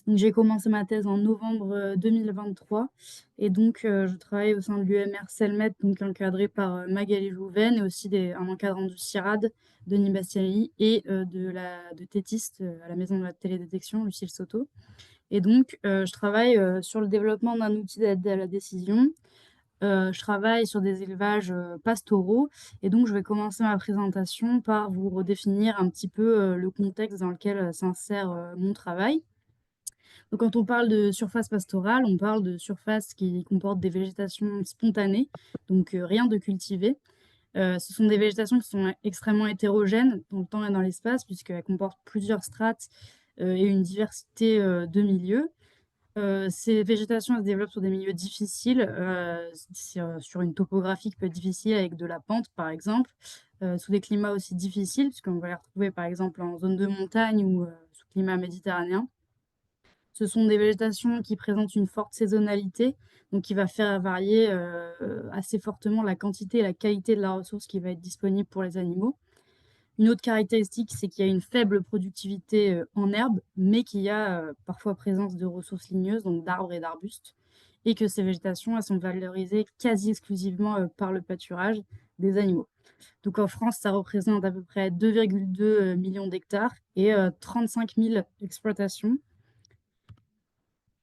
Donc j'ai commencé ma thèse en novembre, 2023 et donc je travaille au sein de l'UMR Celmet, donc encadré par, Magali Jouven et aussi un encadrant du CIRAD, Denis Bastiani et de Tétis, à la maison de la télédétection, Lucile Soto. Et donc je travaille, sur le développement d'un outil d'aide à la décision. Je travaille sur des élevages, pastoraux et donc je vais commencer ma présentation par vous redéfinir un petit peu, le contexte dans lequel, s'insère, mon travail. Donc quand on parle de surface pastorale, on parle de surface qui comporte des végétations spontanées, donc rien de cultivé. Ce sont des végétations qui sont extrêmement hétérogènes dans le temps et dans l'espace puisqu'elles comportent plusieurs strates, et une diversité, de milieux. Ces végétations, elles se développent sur des milieux difficiles, sur une topographie qui peut être difficile avec de la pente, par exemple, sous des climats aussi difficiles, puisqu'on va les retrouver, par exemple, en zone de montagne ou sous climat méditerranéen. Ce sont des végétations qui présentent une forte saisonnalité, donc qui va faire varier, assez fortement la quantité et la qualité de la ressource qui va être disponible pour les animaux. Une autre caractéristique, c'est qu'il y a une faible productivité, en herbe, mais qu'il y a, parfois présence de ressources ligneuses, donc d'arbres et d'arbustes, et que ces végétations, elles sont valorisées quasi exclusivement, par le pâturage des animaux. Donc en France, ça représente à peu près 2,2 millions d'hectares et 35 000 exploitations.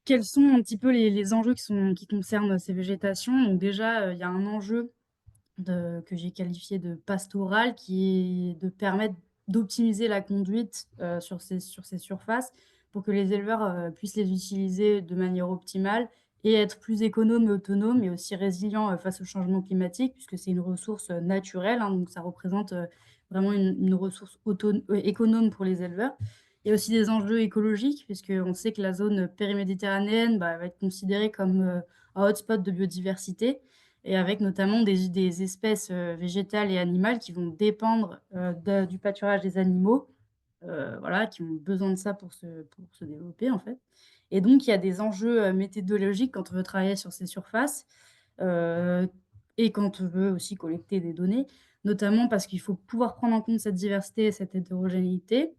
Quels sont un petit peu les enjeux qui concernent ces végétations? Donc déjà, il y a un enjeu que j'ai qualifié de pastoral, qui est de permettre d'optimiser la conduite sur ces surfaces pour que les éleveurs puissent les utiliser de manière optimale et être plus économes et autonomes et aussi résilients face au changement climatique, puisque c'est une ressource naturelle, hein, donc ça représente vraiment une ressource économe pour les éleveurs. Il y a aussi des enjeux écologiques, puisqu'on sait que la zone péri-méditerranéenne va être considérée comme un hotspot de biodiversité et avec notamment des espèces végétales et animales qui vont dépendre du pâturage des animaux, voilà, qui ont besoin de ça pour se développer en fait. Et donc il y a des enjeux méthodologiques quand on veut travailler sur ces surfaces euh, et quand on veut aussi collecter des données, notamment parce qu'il faut pouvoir prendre en compte cette diversité et cette hétérogénéité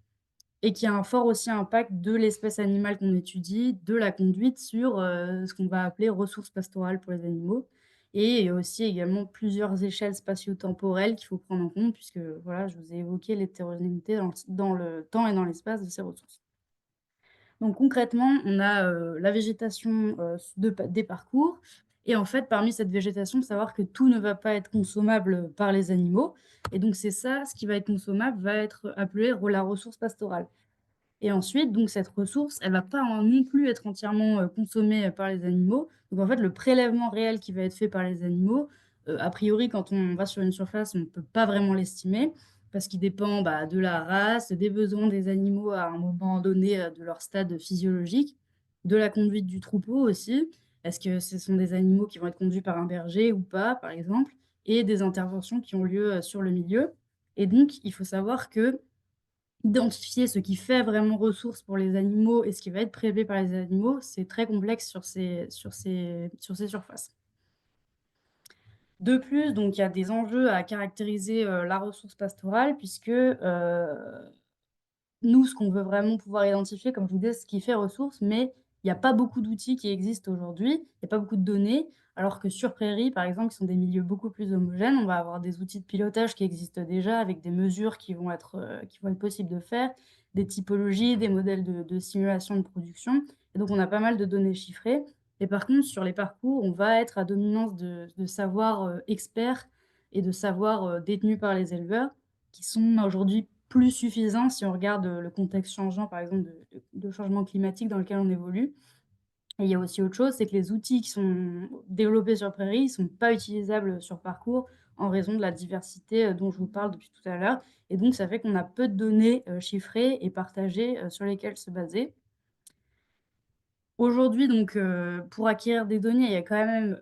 et qui a un fort aussi impact de l'espèce animale qu'on étudie, de la conduite sur ce qu'on va appeler ressources pastorales pour les animaux. Et il y a aussi également plusieurs échelles spatio-temporelles qu'il faut prendre en compte, puisque voilà, je vous ai évoqué l'hétérogénéité dans le temps et dans l'espace de ces ressources. Donc concrètement, on a la végétation des parcours. Et en fait, parmi cette végétation, savoir que tout ne va pas être consommable par les animaux. Et donc c'est ça, ce qui va être consommable va être appelé la ressource pastorale. Et ensuite, donc cette ressource, elle va pas non plus être entièrement consommée par les animaux. Donc en fait, le prélèvement réel qui va être fait par les animaux, a priori, quand on va sur une surface, on ne peut pas vraiment l'estimer parce qu'il dépend de la race, des besoins des animaux à un moment donné de leur stade physiologique, de la conduite du troupeau aussi. Est-ce que ce sont des animaux qui vont être conduits par un berger ou pas, par exemple, et des interventions qui ont lieu sur le milieu. Et donc, il faut savoir que identifier ce qui fait vraiment ressource pour les animaux et ce qui va être prélevé par les animaux, c'est très complexe sur ces surfaces. De plus, donc il y a des enjeux à caractériser, la ressource pastorale puisque, nous, ce qu'on veut vraiment pouvoir identifier, comme je vous disais, ce qui fait ressource, mais il n'y a pas beaucoup d'outils qui existent aujourd'hui, il n'y a pas beaucoup de données, alors que sur prairie, par exemple, qui sont des milieux beaucoup plus homogènes, on va avoir des outils de pilotage qui existent déjà avec des mesures qui vont être possibles de faire, des typologies, des modèles de simulation de production. Et donc, on a pas mal de données chiffrées. Et par contre, sur les parcours, on va être à dominance de savoirs experts et de savoirs détenus par les éleveurs qui sont aujourd'hui plus suffisants si on regarde le contexte changeant, par exemple, de changement climatique dans lequel on évolue. Et il y a aussi autre chose, c'est que les outils qui sont développés sur prairie ne sont pas utilisables sur parcours en raison de la diversité dont je vous parle depuis tout à l'heure. Et donc, ça fait qu'on a peu de données chiffrées et partagées sur lesquelles se baser. Aujourd'hui, donc, pour acquérir des données, il y a quand même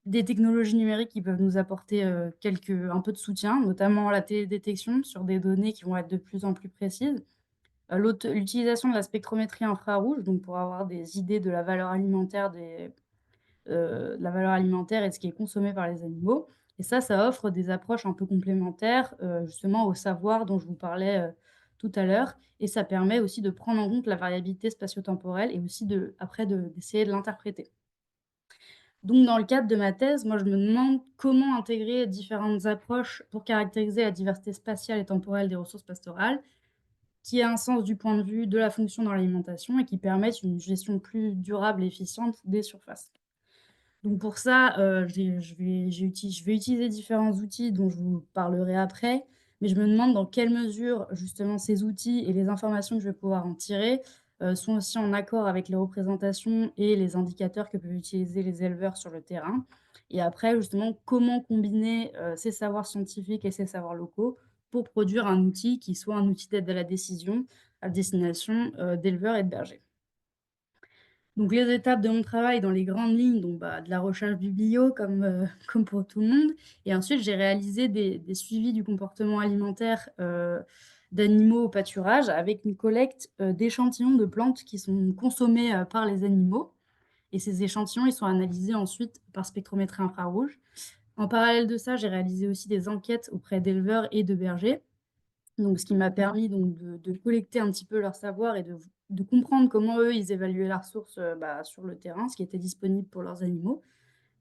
des technologies numériques qui peuvent nous apporter un peu de soutien, notamment la télédétection sur des données qui vont être de plus en plus précises. L'utilisation de la spectrométrie infrarouge, donc pour avoir des idées de la valeur alimentaire de la valeur alimentaire et de ce qui est consommé par les animaux. Et ça offre des approches un peu complémentaires justement au savoir dont je vous parlais tout à l'heure et ça permet aussi de prendre en compte la variabilité spatio-temporelle et aussi d'essayer de l'interpréter. Donc dans le cadre de ma thèse, moi je me demande comment intégrer différentes approches pour caractériser la diversité spatiale et temporelle des ressources pastorales, qui a un sens du point de vue de la fonction dans l'alimentation et qui permettent une gestion plus durable et efficiente des surfaces. Donc pour ça, je vais utiliser différents outils dont je vous parlerai après, mais je me demande dans quelle mesure justement ces outils et les informations que je vais pouvoir en tirer, sont aussi en accord avec les représentations et les indicateurs que peuvent utiliser les éleveurs sur le terrain. Et après justement, comment combiner, ces savoirs scientifiques et ces savoirs locaux pour produire un outil qui soit un outil d'aide à la décision à destination, d'éleveurs et de bergers. Donc les étapes de mon travail dans les grandes lignes, donc bah, de la recherche biblio comme, comme pour tout le monde et ensuite j'ai réalisé des suivis du comportement alimentaire, d'animaux au pâturage avec une collecte, d'échantillons de plantes qui sont consommées, par les animaux et ces échantillons, ils sont analysés ensuite par spectrométrie infrarouge. En parallèle de ça, j'ai réalisé aussi des enquêtes auprès d'éleveurs et de bergers donc ce qui m'a permis donc de collecter un petit peu leur savoir et de comprendre comment eux, ils évaluaient la ressource, bah, sur le terrain, ce qui était disponible pour leurs animaux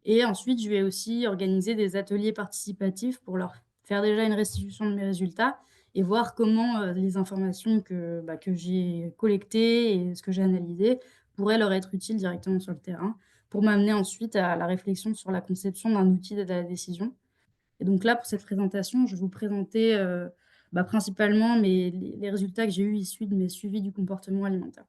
et ensuite je vais aussi organiser des ateliers participatifs pour leur faire déjà une restitution de mes résultats et voir comment, les informations que j'ai collectées et ce que j'ai analysé pourraient leur être utiles directement sur le terrain, pour m'amener ensuite à la réflexion sur la conception d'un outil d'aide à la décision et donc là, pour cette présentation, je vais vous présenter, bah, principalement les résultats que j'ai eus issus de mes suivis du comportement alimentaire.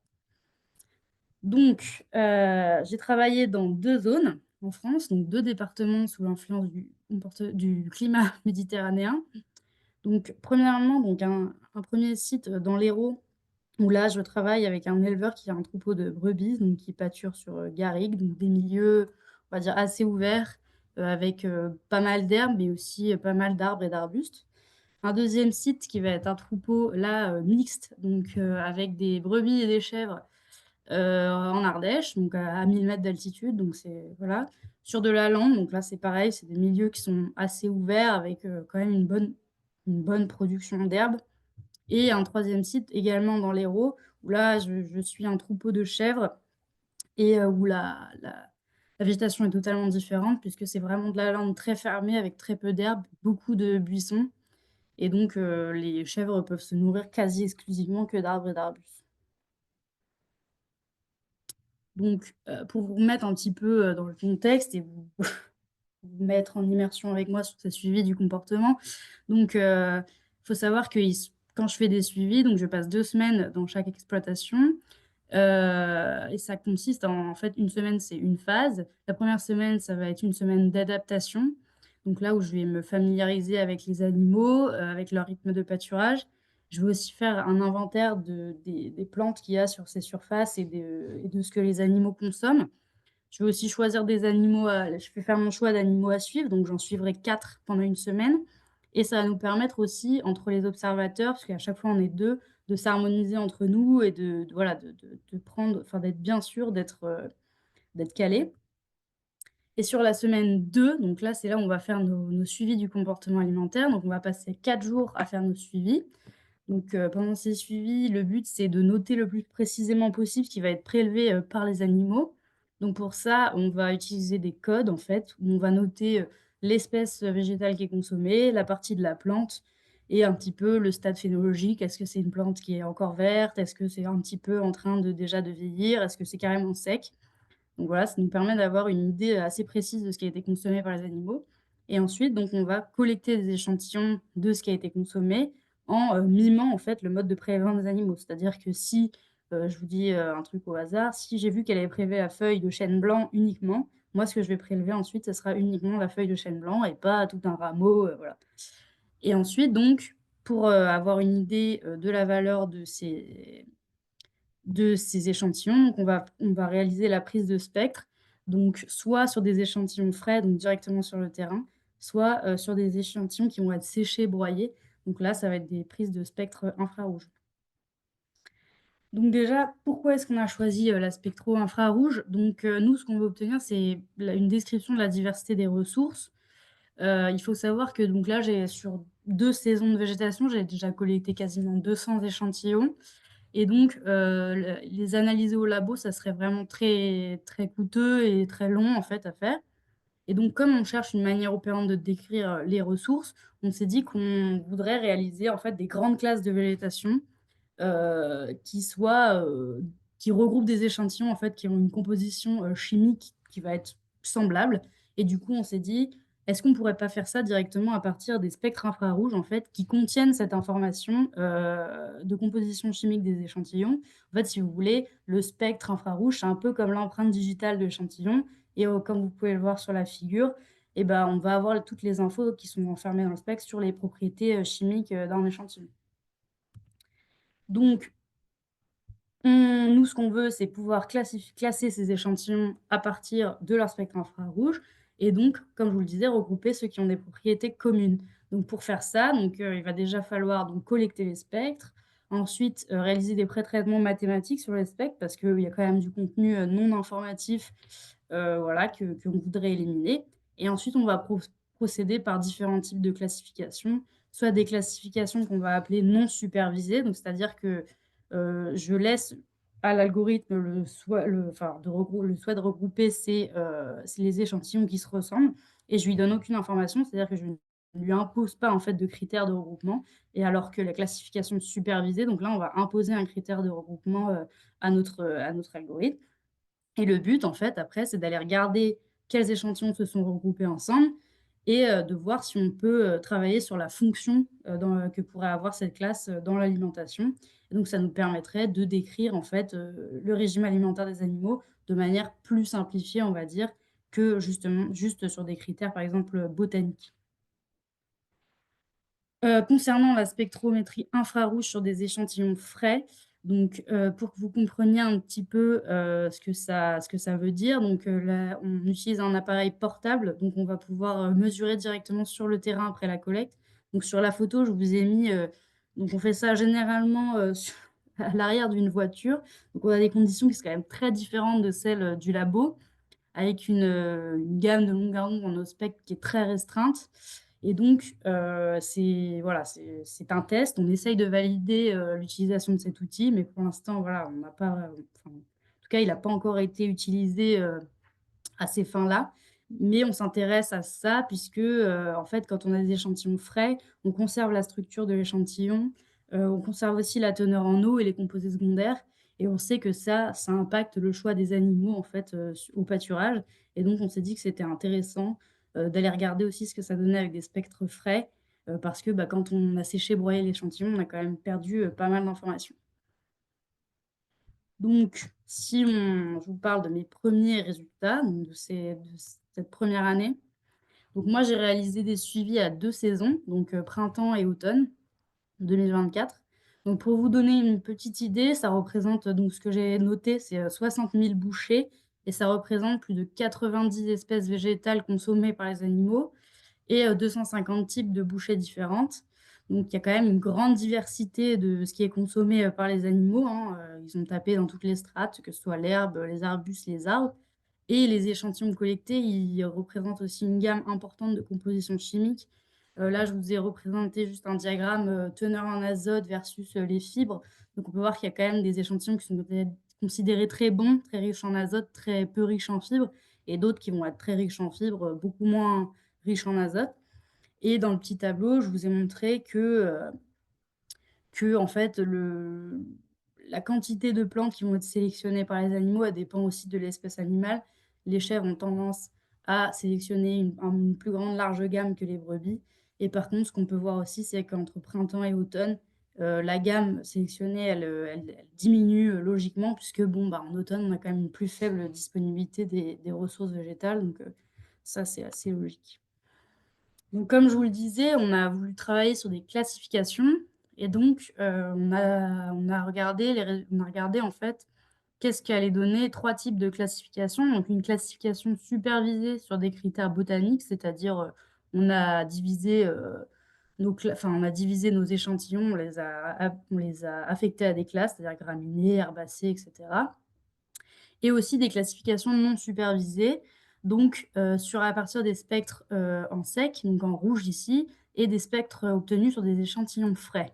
Donc, j'ai travaillé dans 2 zones en France, donc 2 départements sous l'influence du climat méditerranéen. Donc premièrement, donc un 1er site, dans l'Hérault où là, je travaille avec un éleveur qui a un troupeau de brebis, donc qui pâture sur, garrigues, donc des milieux, on va dire assez ouverts, avec, pas mal d'herbes, mais aussi, pas mal d'arbres et d'arbustes. Un deuxième site qui va être un troupeau là, mixte, donc, avec des brebis et des chèvres, en Ardèche, donc à 1 000 m d'altitude, donc c'est voilà. Sur de la lande, donc là, c'est pareil, c'est des milieux qui sont assez ouverts avec, quand même une bonne production d'herbes. Et un troisième site également dans l'Hérault, où là je suis un troupeau de chèvres et où la végétation est totalement différente puisque c'est vraiment de la lande très fermée avec très peu d'herbe, beaucoup de buissons et donc les chèvres peuvent se nourrir quasi exclusivement que d'arbres et d'arbustes. Donc pour vous remettre un petit peu, dans le contexte et vous mettre en immersion avec moi sur ces suivis du comportement. Donc, faut savoir que quand je fais des suivis, donc je passe 2 semaines dans chaque exploitation, et ça consiste en fait, une semaine, c'est une phase. La première semaine, ça va être une semaine d'adaptation, donc là où je vais me familiariser avec les animaux, avec leur rythme de pâturage. Je vais aussi faire un inventaire des plantes qu'il y a sur ces surfaces et de ce que les animaux consomment. Je vais aussi choisir des animaux je vais faire mon choix d'animaux à suivre, donc j'en suivrai 4 pendant une semaine et ça va nous permettre aussi, entre les observateurs, parce qu'à chaque fois on est 2, de s'harmoniser entre nous et voilà, de prendre enfin d'être bien sûr d'être calé et sur la semaine 2, donc là, c'est là où on va faire nos suivis du comportement alimentaire, donc on va passer 4 jours à faire nos suivis. Donc, pendant ces suivis, le but, c'est de noter le plus précisément possible ce qui va être prélevé, par les animaux. Donc pour ça, on va utiliser des codes, en fait, où on va noter, l'espèce, végétale qui est consommée, la partie de la plante et un petit peu le stade phénologique. Est-ce que c'est une plante qui est encore verte? Est-ce que c'est un petit peu en train déjà de vieillir? Est-ce que c'est carrément sec? Donc voilà, ça nous permet d'avoir une idée assez précise de ce qui a été consommé par les animaux et ensuite, donc on va collecter des échantillons de ce qui a été consommé en, mimant, en fait, le mode de prélèvement des animaux. C'est-à-dire que si, je vous dis, un truc au hasard, si j'ai vu qu'elle avait prélevé la feuille de chêne blanc uniquement, moi, ce que je vais prélever ensuite, ce sera uniquement la feuille de chêne blanc et pas tout un rameau, voilà et ensuite donc pour, avoir une idée, de la valeur de ces échantillons. Donc on va réaliser la prise de spectre, donc soit sur des échantillons frais, donc directement sur le terrain, soit, sur des échantillons qui vont être séchés, broyés. Donc là, ça va être des prises de spectre, infrarouge. Donc déjà, pourquoi est-ce qu'on a choisi, la spectro-infrarouge? Donc, nous, ce qu'on veut obtenir, c'est une description de la diversité des ressources, Il faut savoir que donc là, j'ai sur 2 saisons de végétation, j'ai déjà collecté quasiment 200 échantillons et donc le les analyser au labo, ça serait vraiment très très coûteux et très long, en fait, à faire. Et donc, comme on cherche une manière opérante de décrire, les ressources, on s'est dit qu'on voudrait réaliser, en fait, des grandes classes de végétation, qui soient, qui regroupent des échantillons, en fait, qui ont une composition, chimique qui va être semblable. Et du coup, on s'est dit: «Est-ce qu'on pourrait pas faire ça directement à partir des spectres infrarouges, en fait, qui contiennent cette information, de composition chimique des échantillons?» En fait, si vous voulez, le spectre infrarouge, c'est un peu comme l'empreinte digitale de l'échantillon et comme vous pouvez le voir sur la figure, et ben, on va avoir toutes les infos qui sont enfermées dans le spectre sur les propriétés, chimiques, d'un échantillon. Donc nous, ce qu'on veut, c'est pouvoir classer ces échantillons à partir de leur spectre infrarouge et donc, comme je vous le disais, regrouper ceux qui ont des propriétés communes. Donc pour faire ça, donc, il va déjà falloir donc collecter les spectres, ensuite, réaliser des pré-traitements mathématiques sur les spectres parce qu'il y a quand même du contenu, non informatif, voilà, qu'on voudrait éliminer et ensuite on va procéder par différents types de classifications, soit des classifications qu'on va appeler non supervisées, donc c'est-à-dire que je laisse à l'algorithme le souhait de regrouper c'est les échantillons qui se ressemblent et je lui donne aucune information. C'est-à-dire que je ne lui impose pas, en fait, de critères de regroupement et alors que la classification supervisée, donc là, on va imposer un critère de regroupement, à notre algorithme et le but, en fait, après, c'est d'aller regarder quels échantillons se sont regroupés ensemble et de voir si on peut, travailler sur la fonction, que pourrait avoir cette classe, dans l'alimentation et donc ça nous permettrait de décrire, en fait, le régime alimentaire des animaux de manière plus simplifiée, on va dire, que justement juste sur des critères, par exemple, botaniques. Concernant la spectrométrie infrarouge sur des échantillons frais, donc pour que vous compreniez un petit peu, ce que ça veut dire, donc là, on utilise un appareil portable, donc on va pouvoir, mesurer directement sur le terrain après la collecte. Donc sur la photo, je vous ai mis, donc on fait ça généralement, sur à l'arrière d'une voiture. Donc on a des conditions qui sont quand même très différentes de celles, du labo avec une gamme de longueur d'onde en ospec qui est très restreinte et donc c'est voilà, c'est un test. On essaye de valider, l'utilisation de cet outil, mais pour l'instant, voilà, on n'a pas, enfin, en tout cas, il n'a pas encore été utilisé, à ces fins-là. Mais on s'intéresse à ça puisque, en fait, quand on a des échantillons frais, on conserve la structure de l'échantillon, on conserve aussi la teneur en eau et les composés secondaires et on sait que ça impacte le choix des animaux, en fait, au pâturage et donc on s'est dit que c'était intéressant, d'aller regarder aussi ce que ça donnait avec des spectres frais, parce que, bah, quand on a séché, broyé l'échantillon, on a quand même perdu, pas mal d'informations. Donc, si on je vous parle de mes premiers résultats, donc de cette première année. Donc moi, j'ai réalisé des suivis à 2 saisons, donc printemps et automne 2024. Donc pour vous donner une petite idée, ça représente, donc ce que j'ai noté, c'est, 60 000 bouchées et ça représente plus de 90 espèces végétales consommées par les animaux et 250 types de bouchées différentes. Donc il y a quand même une grande diversité de ce qui est consommé, par les animaux, hein, ils ont tapé dans toutes les strates, que ce soit l'herbe, les arbustes, les arbres et les échantillons collectés, ils représentent aussi une gamme importante de compositions chimiques. Là, je vous ai représenté juste un diagramme, teneur en azote versus, les fibres. Donc on peut voir qu'il y a quand même des échantillons qui sont peut-être considérés très bons, très riches en azote, très peu riches en fibres et d'autres qui vont être très riches en fibres, beaucoup moins riche en azote. Et dans le petit tableau, je vous ai montré que en fait, la quantité de plantes qui vont être sélectionnées par les animaux, elle dépend aussi de l'espèce animale. Les chèvres ont tendance à sélectionner une plus grande large gamme que les brebis. Et par contre, ce qu'on peut voir aussi, c'est qu'entre printemps et automne, la gamme sélectionnée, elle diminue logiquement, puisque bon, bah, en automne, on a quand même une plus faible disponibilité des ressources végétales. Donc, ça, c'est assez logique. Donc comme je vous le disais, on a voulu travailler sur des classifications et donc on a regardé en fait qu'est-ce qu'allait donner 3 types de classifications. Donc une classification supervisée sur des critères botaniques, c'est-à-dire, on a divisé, on a divisé nos échantillons, on les a affectés à des classes, c'est-à-dire graminées, herbacées et cetera et aussi des classifications non supervisées. Donc, à partir des spectres en sec, donc en rouge ici, et des spectres obtenus sur des échantillons frais.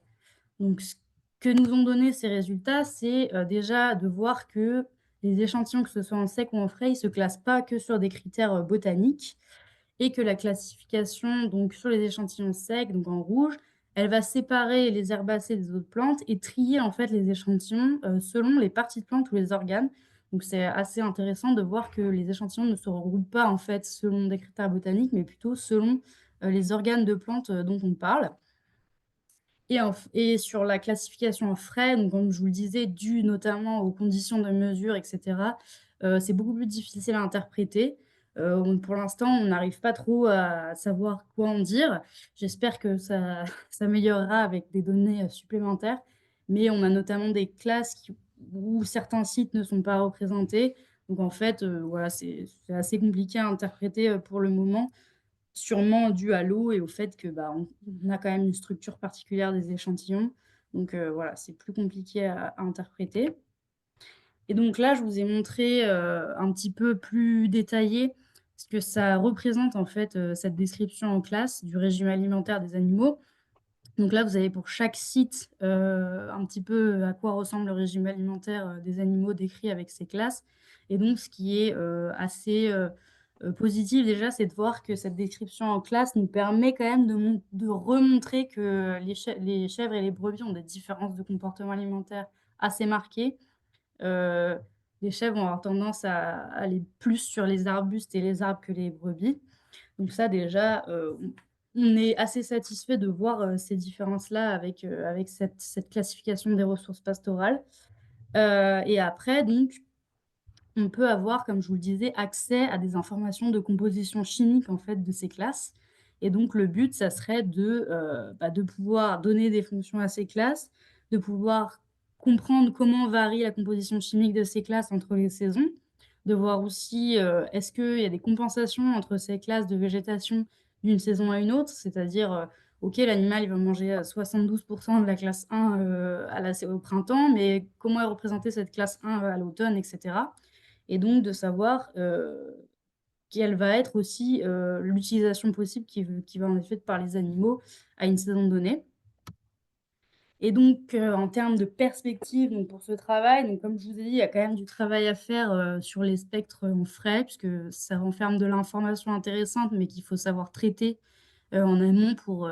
Donc, ce que nous ont donné ces résultats, c'est déjà de voir que les échantillons, que ce soit en sec ou en frais, ils ne se classent pas que sur des critères botaniques, et que la classification, donc sur les échantillons secs, donc en rouge, elle va séparer les herbacées des autres plantes et trier en fait les échantillons selon les parties de plantes ou les organes. Donc c'est assez intéressant de voir que les échantillons ne se regroupent pas en fait selon des critères botaniques, mais plutôt selon les organes de plantes dont on parle. Et sur la classification en frais, donc comme je vous le disais, dû notamment aux conditions de mesure, etc., c'est beaucoup plus difficile à interpréter. Pour l'instant, on n'arrive pas trop à savoir quoi en dire. J'espère que ça s'améliorera avec des données supplémentaires. Mais on a notamment des classes où certains sites ne sont pas représentés. Donc en fait, voilà, c'est assez compliqué à interpréter pour le moment. Sûrement dû à l'eau et au fait que, bah, on a quand même une structure particulière des échantillons. Donc, voilà, c'est plus compliqué à interpréter. Et donc là, je vous ai montré, un petit peu plus détaillé ce que ça représente en fait, cette description en classe du régime alimentaire des animaux. Donc là, vous avez pour chaque site, un petit peu à quoi ressemble le régime alimentaire, des animaux décrits avec ces classes. Et donc ce qui est, assez, positif déjà, c'est de voir que cette description en classe nous permet quand même de remontrer que les chèvres et les brebis ont des différences de comportement alimentaire assez marquées. Heu, les chèvres vont avoir tendance à aller plus sur les arbustes et les arbres que les brebis. Donc ça déjà, on est assez satisfait de voir, ces différences-là avec cette classification des ressources pastorales. Et après donc, on peut avoir, comme je vous le disais, accès à des informations de composition chimique, en fait, de ces classes. Et donc le but, ça serait de pouvoir donner des fonctions à ces classes, de pouvoir comprendre comment varie la composition chimique de ces classes entre les saisons, de voir aussi, est-ce qu'il y a des compensations entre ces classes de végétation d'une saison à une autre? C'est-à-dire, OK, l'animal, il va manger, 72 de la classe 1, au printemps, mais comment est représentée cette classe 1, à l'automne, et cetera? Et donc de savoir, quelle va être aussi, l'utilisation possible qui va en être faite par les animaux à une saison donnée. Et donc, en termes de perspective, donc pour ce travail, donc comme je vous ai dit, il y a quand même du travail à faire, sur les spectres en frais, puisque ça renferme de l'information intéressante, mais qu'il faut savoir traiter, en amont pour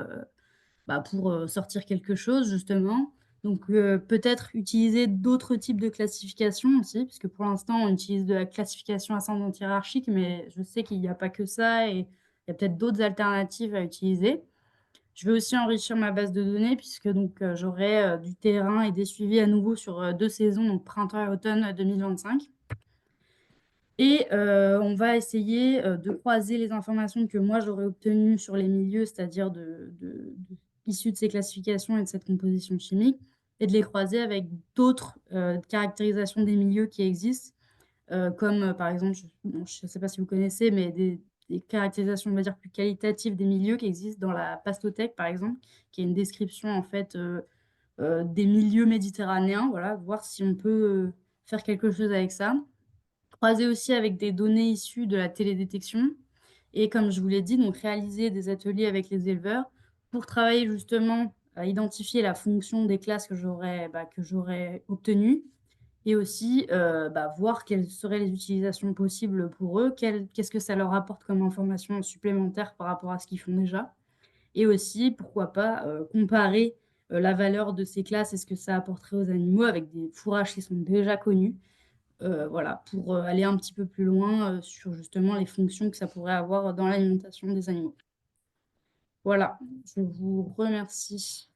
sortir quelque chose justement. Donc, peut-être utiliser d'autres types de classification aussi, puisque pour l'instant, on utilise de la classification ascendante hiérarchique, mais je sais qu'il n'y a pas que ça et il y a peut-être d'autres alternatives à utiliser. Je vais aussi enrichir ma base de données puisque donc, j'aurai, du terrain et des suivis à nouveau sur, 2 saisons, donc printemps et automne, 2025. Et on va essayer, de croiser les informations que moi j'aurais obtenues sur les milieux, c'est-à-dire issues de ces classifications et de cette composition chimique, et de les croiser avec d'autres, caractérisations des milieux qui existent, comme, par exemple, je ne sais pas si vous connaissez, mais des caractérisations, on va dire, plus qualitatives des milieux qui existent dans la Pastothèque, par exemple, qui est une description, en fait, des milieux méditerranéens. Voilà, voir si on peut, faire quelque chose avec ça. Croiser aussi avec des données issues de la télédétection et comme je vous l'ai dit, donc réaliser des ateliers avec les éleveurs pour travailler justement à identifier la fonction des classes que j'aurais obtenues et aussi, voir quelles seraient les utilisations possibles pour eux, qu'est-ce que ça leur apporte comme information supplémentaire par rapport à ce qu'ils font déjà et aussi, pourquoi pas, comparer, la valeur de ces classes et ce que ça apporterait aux animaux avec des fourrages qui sont déjà connus. Voilà, pour, aller un petit peu plus loin, sur justement les fonctions que ça pourrait avoir dans l'alimentation des animaux. Voilà, je vous remercie.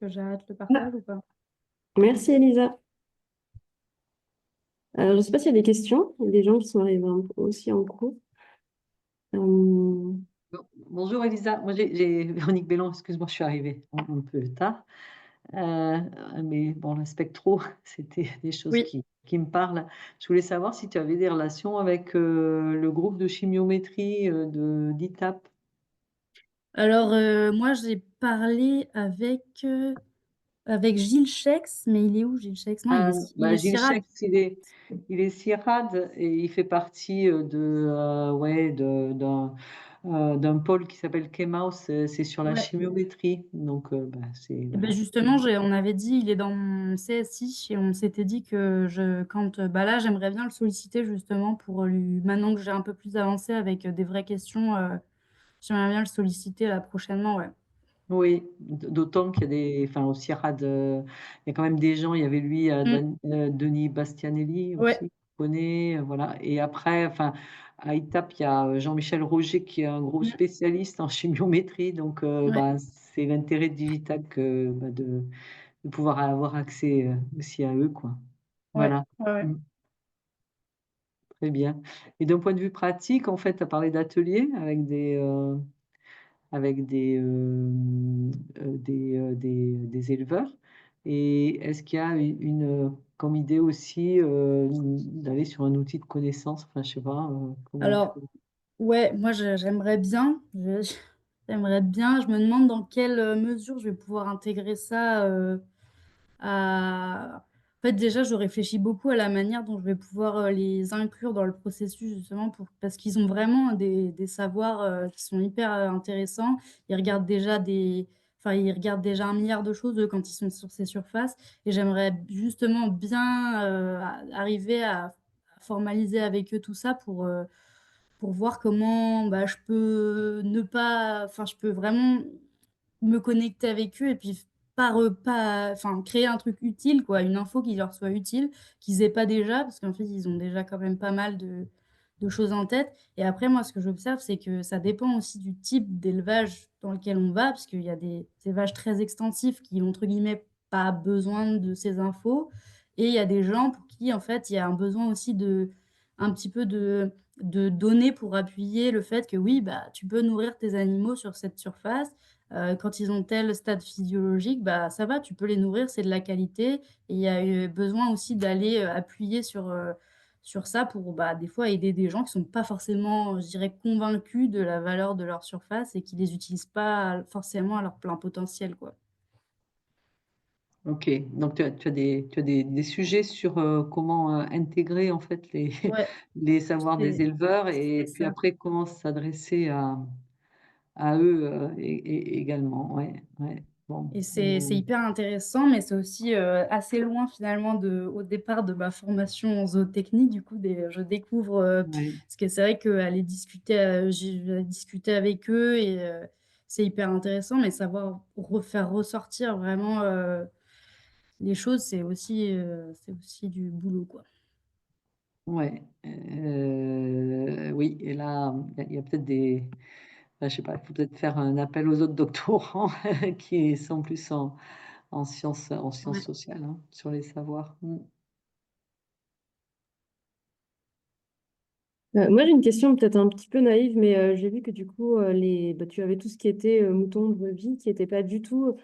Que j'arrête le Ah, partage ou pas? merci Elisa. Je ne sais pas s'il y a des questions, il y a des gens qui sont arrivés aussi en cours. Euh, Bonjour Elisa, moi Véronique Bellon, excuse-moi, je suis arrivée un peu tard. Mais bon, le spectro, c'était des choses Oui. qui me parlent. Je voulais savoir si tu avais des relations avec le groupe de chimiométrie d'ITAP. Alors, moi, j'ai parlé avec, Avec Gilles Schex, mais il est où Gilles Schex? Non, il est Gilles CIRAD. Schex, il est CIRAD et il fait partie ouais, d'un pôle qui s'appelle KEMAUS, c'est sur la Ouais. chimiométrie. Donc, c'est, Et ben voilà. justement, on avait dit, il est dans mon CSI et on s'était dit que bah là, j'aimerais bien le solliciter justement pour lui, maintenant que j'ai un peu plus avancé avec des vraies questions, j'aimerais bien le solliciter là prochainement, ouais. Oui, d'autant qu'il y a enfin, au CIRAD, il y a quand même des gens, il y avait lui, Mm. Denis Bastianelli Ouais, aussi, qu'on connaît, voilà. Et après, enfin, à ITAP, il y a Jean-Michel Roger qui est un gros mm, spécialiste en chimiométrie. Donc, ouais, c'est l'intérêt de Digital de pouvoir avoir accès aussi à eux, quoi. ouais, Voilà. ouais, ouais. Mm, très bien. Et d'un point de vue pratique, en fait, tu as parlé d'ateliers avec des éleveurs. Et est-ce qu'il y a comme idée aussi d'aller sur un outil de connaissance, enfin, je sais pas, comment tu Alors, ouais, moi j'aimerais bien, j'aimerais bien, je me demande dans quelle mesure je vais pouvoir intégrer ça. En fait, déjà, je réfléchis beaucoup à la manière dont je vais pouvoir les inclure dans le processus, justement, parce qu'ils ont vraiment des savoirs qui sont hyper intéressants. Ils regardent déjà enfin, ils regardent déjà un milliard de choses eux, quand ils sont sur ces surfaces. Et j'aimerais justement bien arriver à formaliser avec eux tout ça pour voir comment bah, je peux ne pas, enfin, je peux vraiment me connecter avec eux et puis enfin, créer un truc utile, quoi, une info qui leur soit utile, qu'ils aient pas déjà, parce qu'en fait, ils ont déjà quand même pas mal de choses en tête. Et après, moi, ce que j'observe, c'est que ça dépend aussi du type d'élevage dans lequel on va, parce qu'il y a des élevages très extensifs qui, entre guillemets, pas besoin de ces infos. Et il y a des gens pour qui, en fait, il y a un besoin aussi un petit peu de données pour appuyer le fait que oui, bah, tu peux nourrir tes animaux sur cette surface. Quand ils ont tel stade physiologique, bah, ça va, tu peux les nourrir, c'est de la qualité. Et il y a eu besoin aussi d'aller appuyer sur ça pour bah, des fois aider des gens qui ne sont pas forcément, je dirais, convaincus de la valeur de leur surface et qui ne les utilisent pas forcément à leur plein potentiel, quoi. Ok, donc tu as des sujets sur comment intégrer en fait les, Ouais, les savoirs des c'est éleveurs c'est et puis ça. après comment s'adresser à eux également. Ouais, ouais. Bon, Et c'est hyper intéressant, mais c'est aussi assez loin finalement au départ de ma formation en zootechnie. Du coup, je découvre, ouais. parce que c'est vrai qu'aller discuter, j'ai discuté avec eux et c'est hyper intéressant, mais savoir refaire ressortir vraiment les choses, c'est aussi du boulot, quoi. Ouais, oui, et là, il y a peut-être je sais pas, il faut peut-être faire un appel aux autres doctorants qui sont plus en sciences Ouais. sociales, hein, sur les savoirs. Mm. Moi, j'ai une question peut-être un petit peu naïve, mais j'ai vu que du coup, tu avais tout ce qui était moutons, brebis, qui n'était pas du tout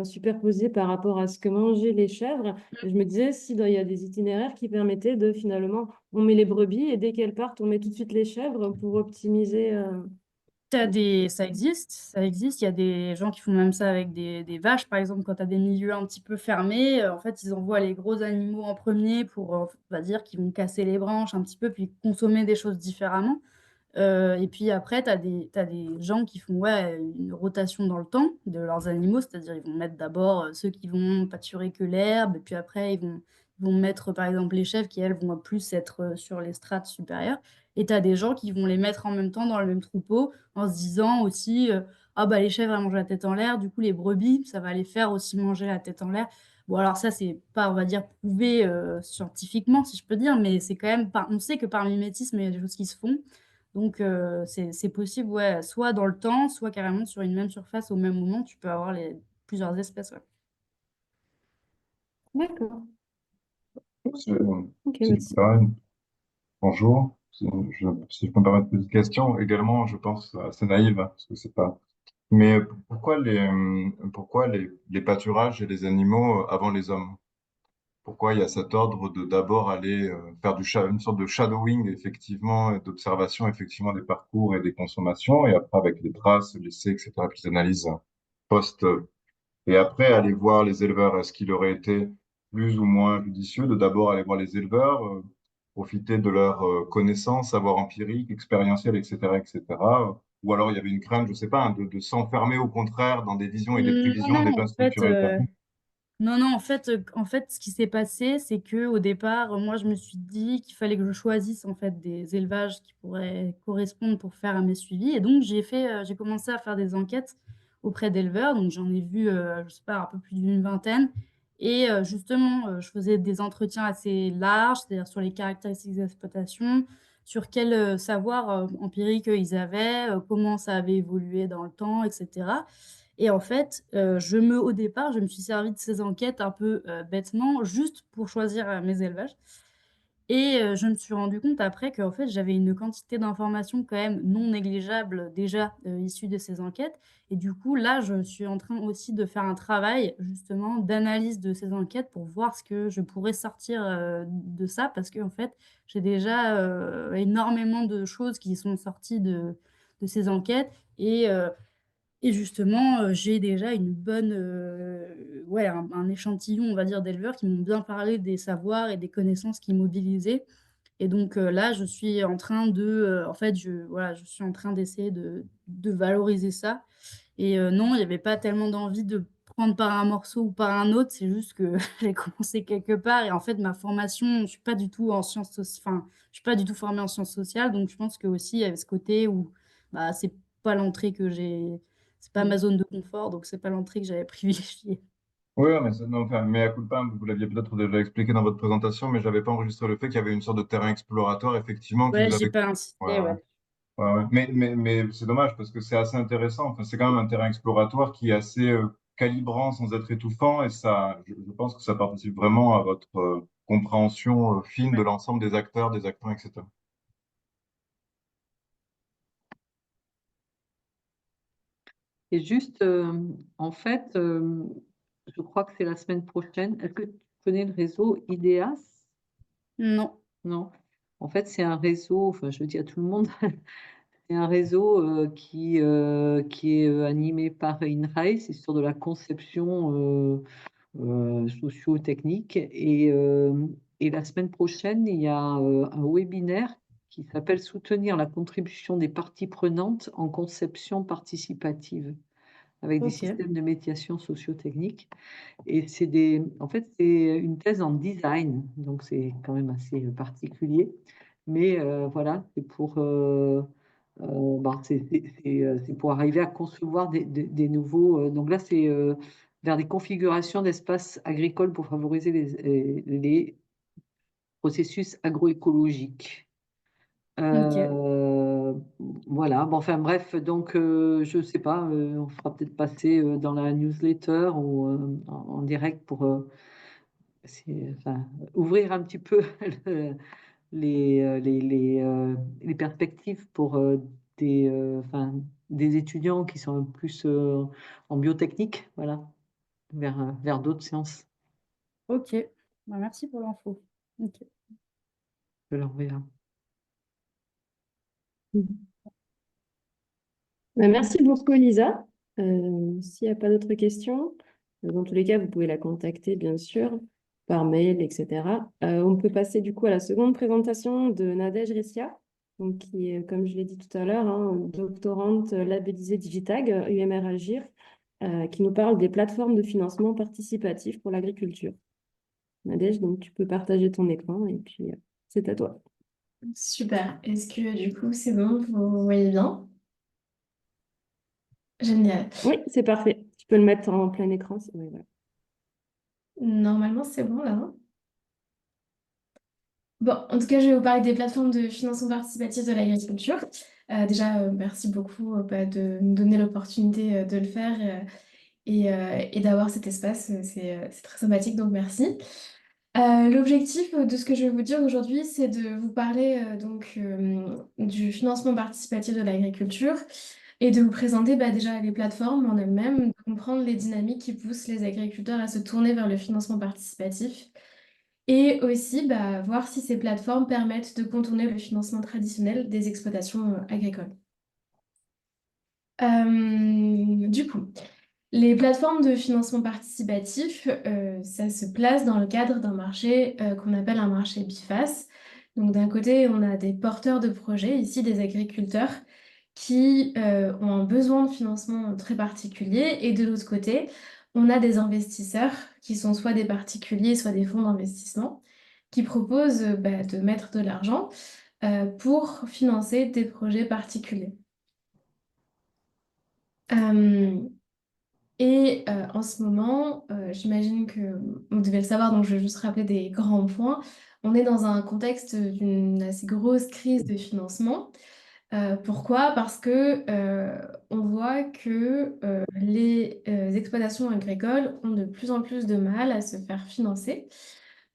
superposé par rapport à ce que mangeaient les chèvres. Et je me disais, si il y a des itinéraires qui permettaient de finalement, on met les brebis et dès qu'elles partent, on met tout de suite les chèvres pour optimiser. Ça existe. Il y a des gens qui font même ça avec des vaches, par exemple, quand tu as des milieux un petit peu fermés, en fait, ils envoient les gros animaux en premier pour, on va dire, qu'ils vont casser les branches un petit peu, puis consommer des choses différemment. Et puis après, t'as des gens qui font ouais, une rotation dans le temps de leurs animaux, c'est-à-dire ils vont mettre d'abord ceux qui vont pâturer que l'herbe, et puis après ils vont mettre par exemple les chèvres qui, elles, vont plus être sur les strates supérieures. Et tu as des gens qui vont les mettre en même temps dans le même troupeau en se disant aussi, ah bah les chèvres elles mangent la tête en l'air, du coup les brebis, ça va les faire aussi manger la tête en l'air. Bon alors ça, c'est pas, on va dire, prouvé scientifiquement, si je peux dire, mais c'est quand même, on sait que par mimétisme, il y a des choses qui se font. Donc, c'est possible, ouais, soit dans le temps, soit carrément sur une même surface au même moment, tu peux avoir plusieurs espèces. Ouais. D'accord. Si Ok, si je peux merci. permettre, bonjour. Si je peux me permettre une petite question, également, je pense assez naïve, hein, parce que c'est pas. Mais pourquoi les pâturages et les animaux avant les hommes? Pourquoi il y a cet ordre de d'abord aller faire une sorte de shadowing, effectivement, et d'observation, effectivement, des parcours et des consommations, et après avec les traces, l'essai, etc., puis les analyses post-consommation, et après aller voir les éleveurs. Est-ce qu'il aurait été plus ou moins judicieux de d'abord aller voir les éleveurs, profiter de leurs connaissances, savoir empirique, expérientiel, etc., etc. Ou alors il y avait une crainte, je sais pas, hein, de s'enfermer au contraire dans des visions et des Non, prévisions non, déjà en fait, structurées et établies. non, non, en fait, ce qui s'est passé, c'est que au départ, moi, je me suis dit qu'il fallait que je choisisse en fait des élevages qui pourraient correspondre pour faire à mes suivis. Et donc, j'ai commencé à faire des enquêtes auprès d'éleveurs. Donc, j'en ai vu, je sais pas, un peu plus d'une vingtaine. Et justement, je faisais des entretiens assez larges, c'est-à-dire sur les caractéristiques d'exploitation, sur quel savoir empirique ils avaient, comment ça avait évolué dans le temps, etc. Et en fait, au départ, je me suis servi de ces enquêtes un peu bêtement, juste pour choisir mes élevages. Et je me suis rendu compte après qu'en fait, j'avais une quantité d'informations quand même non négligeable déjà issues de ces enquêtes. Et du coup, là, je suis en train aussi de faire un travail justement d'analyse de ces enquêtes pour voir ce que je pourrais sortir de ça, parce qu'en fait, j'ai déjà énormément de choses qui sont sorties de ces enquêtes. Et justement, j'ai déjà une bonne, ouais, un échantillon, on va dire, d'éleveurs qui m'ont bien parlé des savoirs et des connaissances qu'ils mobilisaient. Et donc là, je suis en train en fait, voilà, je suis en train d'essayer de valoriser ça. Et non, il n'y avait pas tellement d'envie de prendre par un morceau ou par un autre. C'est juste que j'ai commencé quelque part. Et en fait, ma formation, je suis pas du tout en enfin, je suis pas du tout formée en sciences sociales. Donc, je pense que aussi, il y avait ce côté où bah, c'est pas l'entrée que c'est pas ma Mm. zone de confort. Donc, c'est pas l'entrée que j'avais privilégiée. Oui, mais non, enfin, mea culpa, vous l'aviez peut-être déjà expliqué dans votre présentation, mais j'avais pas enregistré le fait qu'il y avait une sorte de terrain exploratoire, effectivement, qui Ouais, vous j'ai avait. pas Ouais, insisté, ouais. ouais. Ouais, ouais. Mais c'est dommage parce que c'est assez intéressant. Enfin, c'est quand même un terrain exploratoire qui est assez calibrant sans être étouffant et ça, je pense que ça participe vraiment à votre compréhension fine de l'ensemble des acteurs, etc. Et juste, en fait, je crois que c'est la semaine prochaine. Est-ce que tu connais le réseau IDEAS? Non. Non. En fait, c'est un réseau, enfin, je le dis à tout le monde, c'est un réseau qui est animé par INRAE, c'est sur de la conception socio-technique. Et la semaine prochaine, il y a un webinaire qui s'appelle Soutenir la contribution des parties prenantes en conception participative avec des Ok. systèmes de médiation socio-technique. Et en fait, c'est une thèse en design, donc c'est quand même assez particulier. Mais voilà, c'est pour arriver à concevoir des nouveaux. Donc là, c'est vers des configurations d'espaces agricoles pour favoriser les processus agroécologiques. Ok. Euh, voilà, bon, enfin bref, donc je sais pas, on fera peut-être passer dans la newsletter ou en direct pour enfin, ouvrir un petit peu les perspectives pour enfin, des étudiants qui sont plus en biotechnique, voilà, vers d'autres sciences. Ok. Bah, merci pour l'info. Ok. Je l'enverrai. Mhm. Merci beaucoup, Elisa. S'il n'y a pas d'autres questions, dans tous les cas, vous pouvez la contacter, bien sûr, par mail, etc. On peut passer du coup à la seconde présentation de Nadège Ressia, donc, qui est, comme je l'ai dit tout à l'heure, hein, doctorante labellisée Digitag, UMR Agir, qui nous parle des plateformes de financement participatif pour l'agriculture. Nadège, donc tu peux partager ton écran et puis c'est à toi. Super. Est-ce que du coup c'est bon, vous voyez bien? Génial. Oui, c'est parfait. Tu peux le mettre en plein écran. Oui, voilà. Normalement c'est bon là, hein. Bon, en tout cas, je vais vous parler des plateformes de financement participatif de l'agriculture. Déjà, merci beaucoup de nous donner l'opportunité de le faire et d'avoir cet espace. C'est très sympathique, donc merci. L'objectif de ce que je vais vous dire aujourd'hui, c'est de vous parler du financement participatif de l'agriculture et de vous présenter déjà les plateformes en elles-mêmes, de comprendre les dynamiques qui poussent les agriculteurs à se tourner vers le financement participatif et aussi voir si ces plateformes permettent de contourner le financement traditionnel des exploitations agricoles. Du coup, Les plateformes de financement participatif, ça se place dans le cadre d'un marché qu'on appelle un marché biface. Donc d'un côté, on a des porteurs de projets, ici des agriculteurs, qui ont un besoin de financement très particulier. Et de l'autre côté, on a des investisseurs, qui sont soit des particuliers, soit des fonds d'investissement, qui proposent de mettre de l'argent pour financer des projets particuliers. Euh, en ce moment, j'imagine que vous devez le savoir, donc je vais juste rappeler des grands points. On est dans un contexte d'une assez grosse crise de financement. Pourquoi? Parce que on voit que les exploitations agricoles ont de plus en plus de mal à se faire financer.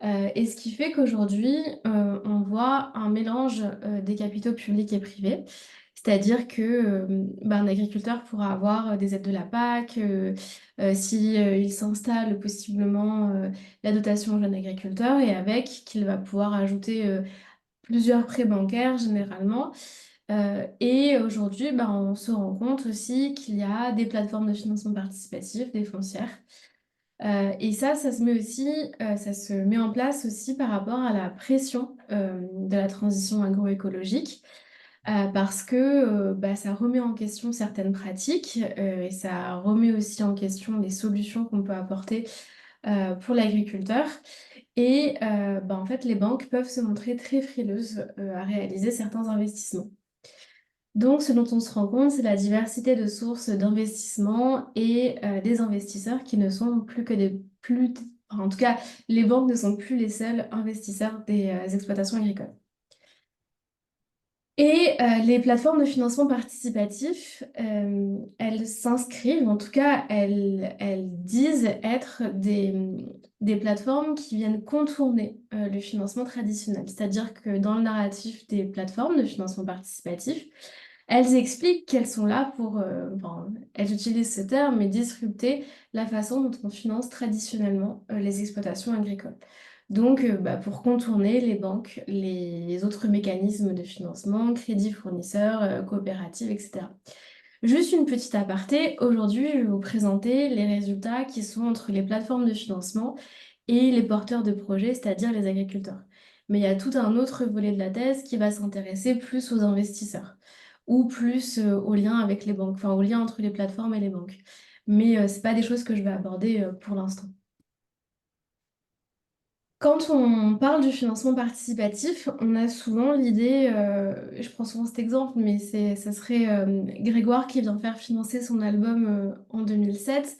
Et ce qui fait qu'aujourd'hui, on voit un mélange des capitaux publics et privés. C'est-à-dire que un agriculteur pourra avoir des aides de la PAC, si, il s'installe possiblement la dotation aux jeunes agriculteurs, et avec qu'il va pouvoir ajouter plusieurs prêts bancaires généralement. Et aujourd'hui, on se rend compte aussi qu'il y a des plateformes de financement participatif, des foncières. Et ça se met aussi, ça se met en place aussi par rapport à la pression de la transition agroécologique, parce que ça remet en question certaines pratiques et ça remet aussi en question les solutions qu'on peut apporter pour l'agriculteur. Et en fait, les banques peuvent se montrer très frileuses à réaliser certains investissements. Donc, ce dont on se rend compte, c'est la diversité de sources d'investissement et des investisseurs qui ne sont plus que enfin, en tout cas, les banques ne sont plus les seuls investisseurs des exploitations agricoles. Et les plateformes de financement participatif, elles s'inscrivent, en tout cas, elles disent être des plateformes qui viennent contourner le financement traditionnel. C'est-à-dire que dans le narratif des plateformes de financement participatif, elles expliquent qu'elles sont là pour, elles utilisent ce terme, mais disrupter la façon dont on finance traditionnellement les exploitations agricoles. Donc, pour contourner les banques, les autres mécanismes de financement, crédits fournisseurs, coopératives, etc. Juste une petite aparté, aujourd'hui, je vais vous présenter les résultats qui sont entre les plateformes de financement et les porteurs de projets, c'est-à-dire les agriculteurs. Mais il y a tout un autre volet de la thèse qui va s'intéresser plus aux investisseurs ou plus au lien avec les banques, enfin au lien entre les plateformes et les banques. Mais ce n'est pas des choses que je vais aborder pour l'instant. Quand on parle du financement participatif, on a souvent l'idée, je prends souvent cet exemple, mais ça serait Grégoire qui vient faire financer son album en 2007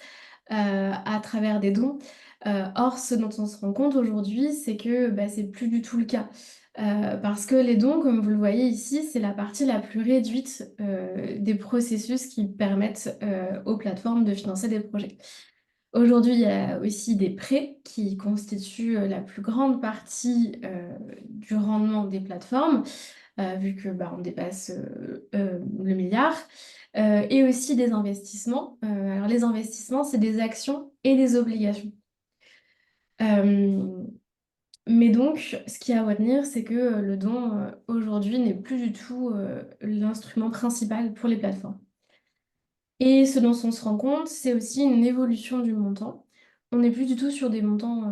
à travers des dons. Or, ce dont on se rend compte aujourd'hui, c'est que c'est plus du tout le cas. Parce que les dons, comme vous le voyez ici, c'est la partie la plus réduite des processus qui permettent aux plateformes de financer des projets. Aujourd'hui, il y a aussi des prêts qui constituent la plus grande partie du rendement des plateformes, vu que on dépasse le milliard, et aussi des investissements. Alors les investissements, c'est des actions et des obligations. Mais donc, ce qu'il y a à retenir, c'est que le don aujourd'hui n'est plus du tout l'instrument principal pour les plateformes. Et ce dont on se rend compte, c'est aussi une évolution du montant. On n'est plus du tout sur des montants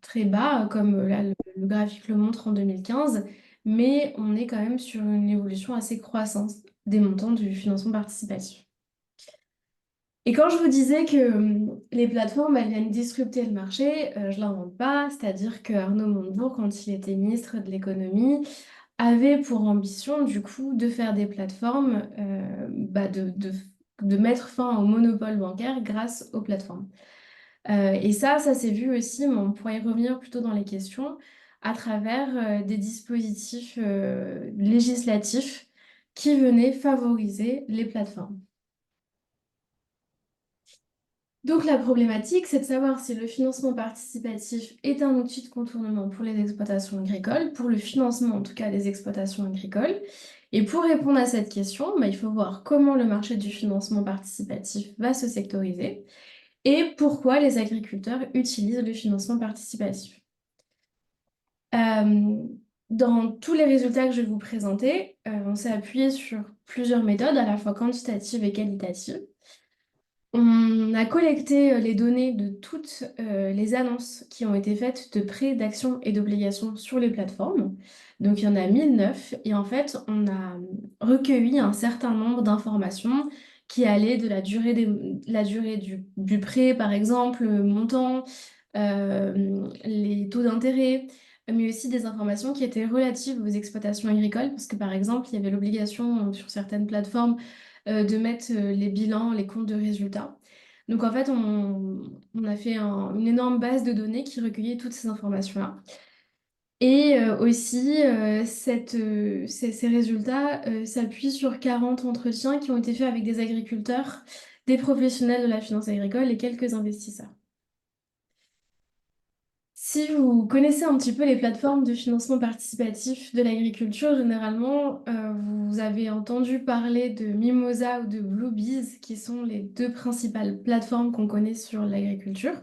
très bas, comme là le graphique le montre en 2015, mais on est quand même sur une évolution assez croissante des montants du financement participatif. Et quand je vous disais que les plateformes, elles viennent disrupter le marché, je ne l'invente pas, c'est-à-dire que Arnaud Montebourg, quand il était ministre de l'économie, avait pour ambition, du coup, de faire des plateformes, de mettre fin au monopole bancaire grâce aux plateformes. Et ça s'est vu aussi, mais on pourrait y revenir plutôt dans les questions, à travers des dispositifs législatifs qui venaient favoriser les plateformes. Donc la problématique, c'est de savoir si le financement participatif est un outil de contournement pour les exploitations agricoles, pour le financement en tout cas des exploitations agricoles. Et pour répondre à cette question, il faut voir comment le marché du financement participatif va se sectoriser et pourquoi les agriculteurs utilisent le financement participatif. Dans tous les résultats que je vais vous présenter, on s'est appuyé sur plusieurs méthodes, à la fois quantitatives et qualitatives. On a collecté les données de toutes les annonces qui ont été faites de prêts, d'actions et d'obligations sur les plateformes. Donc, il y en a 1009 et en fait, on a recueilli un certain nombre d'informations qui allaient de la durée du prêt, par exemple, le montant, les taux d'intérêt, mais aussi des informations qui étaient relatives aux exploitations agricoles, parce que par exemple, il y avait l'obligation sur certaines plateformes de mettre les bilans, les comptes de résultats. Donc en fait, on a fait une énorme base de données qui recueillait toutes ces informations-là. Et aussi, ces résultats s'appuient sur 40 entretiens qui ont été faits avec des agriculteurs, des professionnels de la finance agricole et quelques investisseurs. Si vous connaissez un petit peu les plateformes de financement participatif de l'agriculture, généralement, vous avez entendu parler de Mimosa ou de Bluebees, qui sont les deux principales plateformes qu'on connaît sur l'agriculture.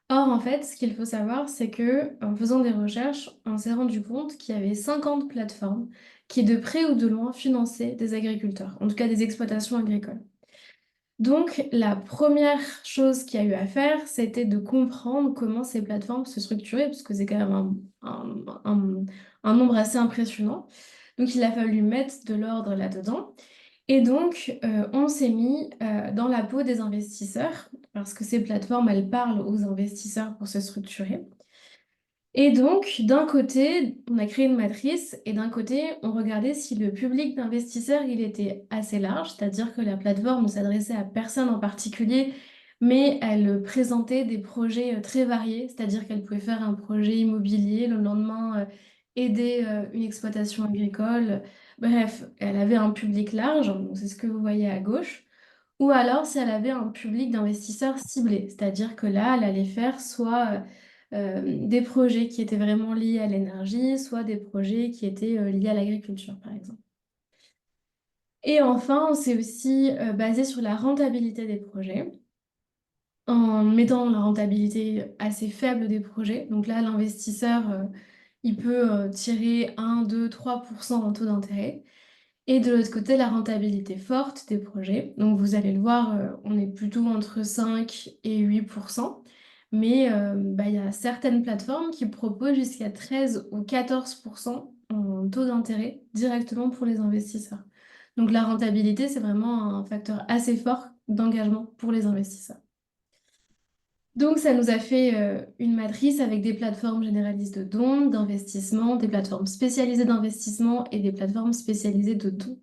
Or, en fait, ce qu'il faut savoir, c'est que en faisant des recherches, on s'est rendu compte qu'il y avait 50 plateformes qui, de près ou de loin, finançaient des agriculteurs, en tout cas des exploitations agricoles. Donc, la première chose qu'il y a eu à faire, c'était de comprendre comment ces plateformes se structuraient, parce que c'est quand même un nombre assez impressionnant. Donc, il a fallu mettre de l'ordre là-dedans. Et donc, on s'est mis dans la peau des investisseurs, parce que ces plateformes, elles parlent aux investisseurs pour se structurer. Et donc, d'un côté, on a créé une matrice et d'un côté, on regardait si le public d'investisseurs, il était assez large, c'est-à-dire que la plateforme ne s'adressait à personne en particulier, mais elle présentait des projets très variés, c'est-à-dire qu'elle pouvait faire un projet immobilier, le lendemain, aider une exploitation agricole. Bref, elle avait un public large, donc c'est ce que vous voyez à gauche. Ou alors si elle avait un public d'investisseurs ciblé, c'est-à-dire que là, elle allait faire soit des projets qui étaient vraiment liés à l'énergie, soit des projets qui étaient liés à l'agriculture, par exemple. Et enfin, on s'est aussi basé sur la rentabilité des projets, en mettant la rentabilité assez faible des projets. Donc là, l'investisseur, il peut tirer 1, 2, 3% en taux d'intérêt. Et de l'autre côté, la rentabilité forte des projets. Donc vous allez le voir, on est plutôt entre 5 et 8%. Mais il y a certaines plateformes qui proposent jusqu'à 13 ou 14% en taux d'intérêt directement pour les investisseurs. Donc la rentabilité, c'est vraiment un facteur assez fort d'engagement pour les investisseurs. Donc, ça nous a fait une matrice avec des plateformes généralistes de dons, d'investissement, des plateformes spécialisées d'investissement et des plateformes spécialisées de dons.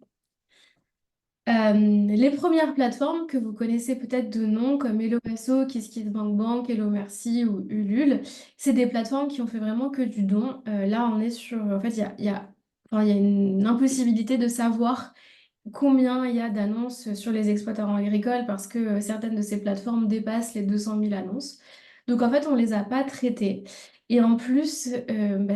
Les premières plateformes que vous connaissez peut-être de nom, comme HelloAsso, KissKissBankBank, Hello Merci ou Ulule, c'est des plateformes qui ont fait vraiment que du don. Là, on est sur... En fait, enfin, il y a une impossibilité de savoir combien il y a d'annonces sur les exploitants agricoles parce que certaines de ces plateformes dépassent les 200 000 annonces. Donc en fait, on ne les a pas traitées. Et en plus,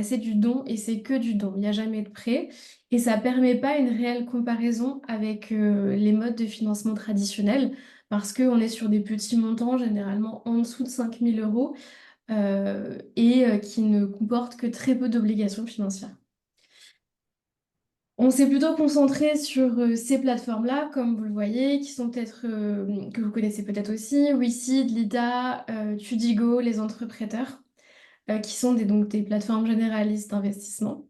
c'est du don et c'est que du don. Il n'y a jamais de prêt et ça ne permet pas une réelle comparaison avec les modes de financement traditionnels parce qu'on est sur des petits montants, généralement en dessous de 5 000 euros et qui ne comportent que très peu d'obligations financières. On s'est plutôt concentré sur ces plateformes-là, comme vous le voyez, qui sont peut-être que vous connaissez peut-être aussi, WeSeed, Lida, Tudigo, les entrepreneurs, qui sont donc des plateformes généralistes d'investissement.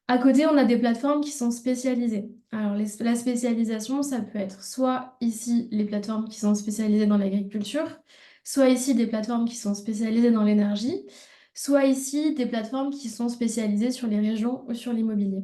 À côté, on a des plateformes qui sont spécialisées. Alors, la spécialisation, ça peut être soit ici les plateformes qui sont spécialisées dans l'agriculture, soit ici des plateformes qui sont spécialisées dans l'énergie, soit ici des plateformes qui sont spécialisées sur les régions ou sur l'immobilier.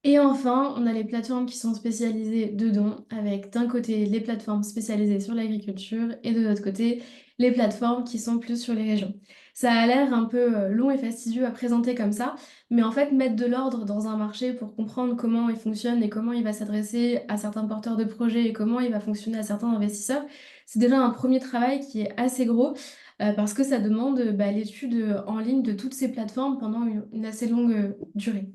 Et enfin, on a les plateformes qui sont spécialisées dedans, avec d'un côté les plateformes spécialisées sur l'agriculture et de l'autre côté les plateformes qui sont plus sur les régions. Ça a l'air un peu long et fastidieux à présenter comme ça, mais en fait, mettre de l'ordre dans un marché pour comprendre comment il fonctionne et comment il va s'adresser à certains porteurs de projets et comment il va fonctionner à certains investisseurs, c'est déjà un premier travail qui est assez gros parce que ça demande l'étude en ligne de toutes ces plateformes pendant une assez longue durée.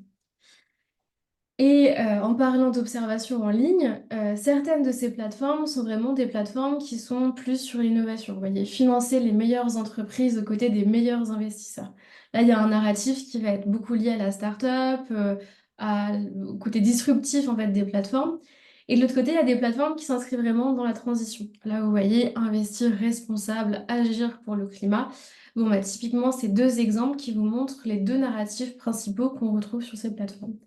Et en parlant d'observation en ligne, certaines de ces plateformes sont vraiment des plateformes qui sont plus sur l'innovation. Vous voyez, financer les meilleures entreprises aux côtés des meilleurs investisseurs. Là, il y a un narratif qui va être beaucoup lié à la start-up, au côté disruptif en fait des plateformes. Et de l'autre côté, il y a des plateformes qui s'inscrivent vraiment dans la transition. Là, vous voyez, investir responsable, agir pour le climat. Bon, bah, typiquement, c'est deux exemples qui vous montrent les deux narratifs principaux qu'on retrouve sur ces plateformes.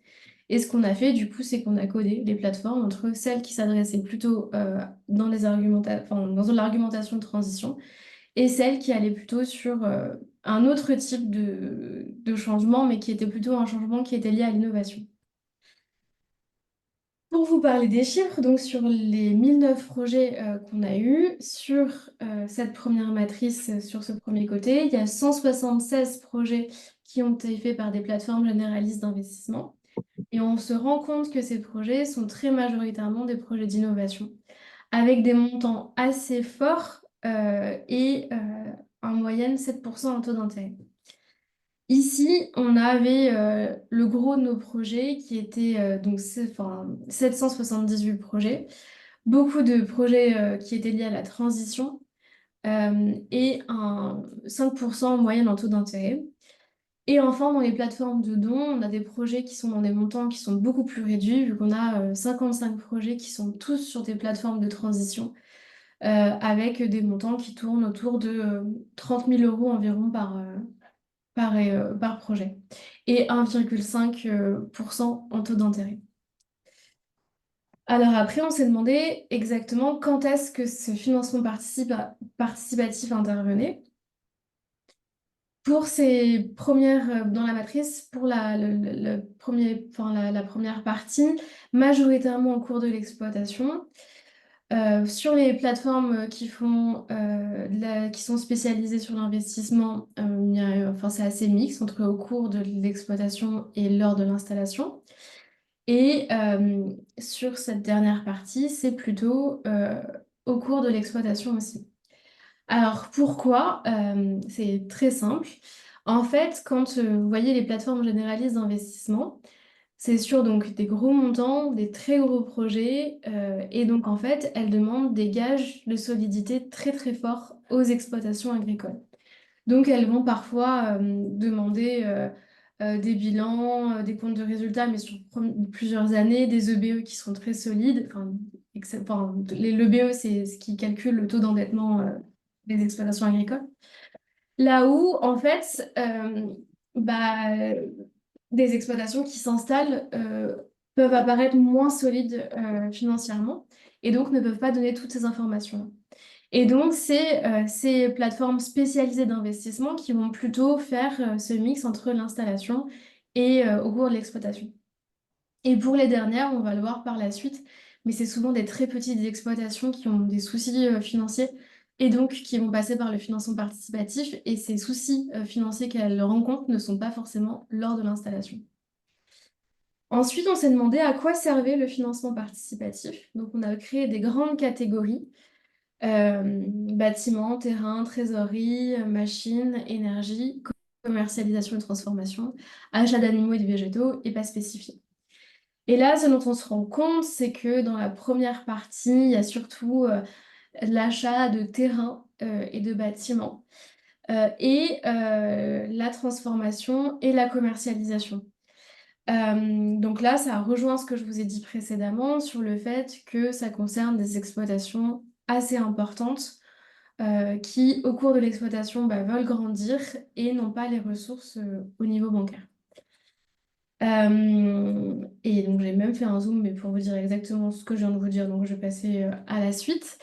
Et ce qu'on a fait, du coup, c'est qu'on a codé les plateformes entre celles qui s'adressaient plutôt dans dans l'argumentation de transition et celles qui allaient plutôt sur un autre type de changement, mais qui était plutôt un changement qui était lié à l'innovation. Pour vous parler des chiffres, donc sur les 1009 projets qu'on a eus, sur cette première matrice, sur ce premier côté, il y a 176 projets qui ont été faits par des plateformes généralistes d'investissement. Et on se rend compte que ces projets sont très majoritairement des projets d'innovation, avec des montants assez forts et en moyenne 7% en taux d'intérêt. Ici, on avait le gros de nos projets qui étaient donc 778 projets, beaucoup de projets qui étaient liés à la transition et 5% en moyenne en taux d'intérêt. Et enfin, dans les plateformes de dons, on a des projets qui sont dans des montants qui sont beaucoup plus réduits, vu qu'on a 55 projets qui sont tous sur des plateformes de transition, avec des montants qui tournent autour de 30 000 euros environ par projet, et 1,5% en taux d'intérêt. Alors après, on s'est demandé exactement quand est-ce que ce financement participatif intervenait. Pour ces premières, dans la matrice, pour la première partie, majoritairement au cours de l'exploitation, sur les plateformes qui sont spécialisées sur l'investissement, c'est assez mixte entre au cours de l'exploitation et lors de l'installation. Et sur cette dernière partie, c'est plutôt au cours de l'exploitation aussi. Alors pourquoi? C'est très simple. En fait, quand vous voyez les plateformes généralistes d'investissement, c'est sur donc des gros montants, des très gros projets, et donc en fait, elles demandent des gages de solidité très très forts aux exploitations agricoles. Donc elles vont parfois demander des bilans, des comptes de résultats, mais sur plusieurs années, des EBE qui sont très solides. L'EBE, c'est ce qui calcule le taux d'endettement des exploitations agricoles. Là où, en fait, bah, des exploitations qui s'installent peuvent apparaître moins solides financièrement et donc ne peuvent pas donner toutes ces informations. Et donc, c'est ces plateformes spécialisées d'investissement qui vont plutôt faire ce mix entre l'installation et au cours de l'exploitation. Et pour les dernières, on va le voir par la suite, mais c'est souvent des très petites exploitations qui ont des soucis financiers et donc qui vont passer par le financement participatif. Et ces soucis financiers qu'elles rencontrent ne sont pas forcément lors de l'installation. Ensuite, on s'est demandé à quoi servait le financement participatif. Donc, on a créé des grandes catégories. Bâtiments, terrain, trésorerie, machines, énergie, commercialisation et transformation, achat d'animaux et de végétaux et pas spécifié. Et là, ce dont on se rend compte, c'est que dans la première partie, il y a surtout l'achat de terrains et de bâtiments et la transformation et la commercialisation. Donc là, ça rejoint ce que je vous ai dit précédemment sur le fait que ça concerne des exploitations assez importantes qui, au cours de l'exploitation, veulent grandir et n'ont pas les ressources au niveau bancaire. Et donc, j'ai même fait un zoom, mais pour vous dire exactement ce que je viens de vous dire, donc je vais passer à la suite.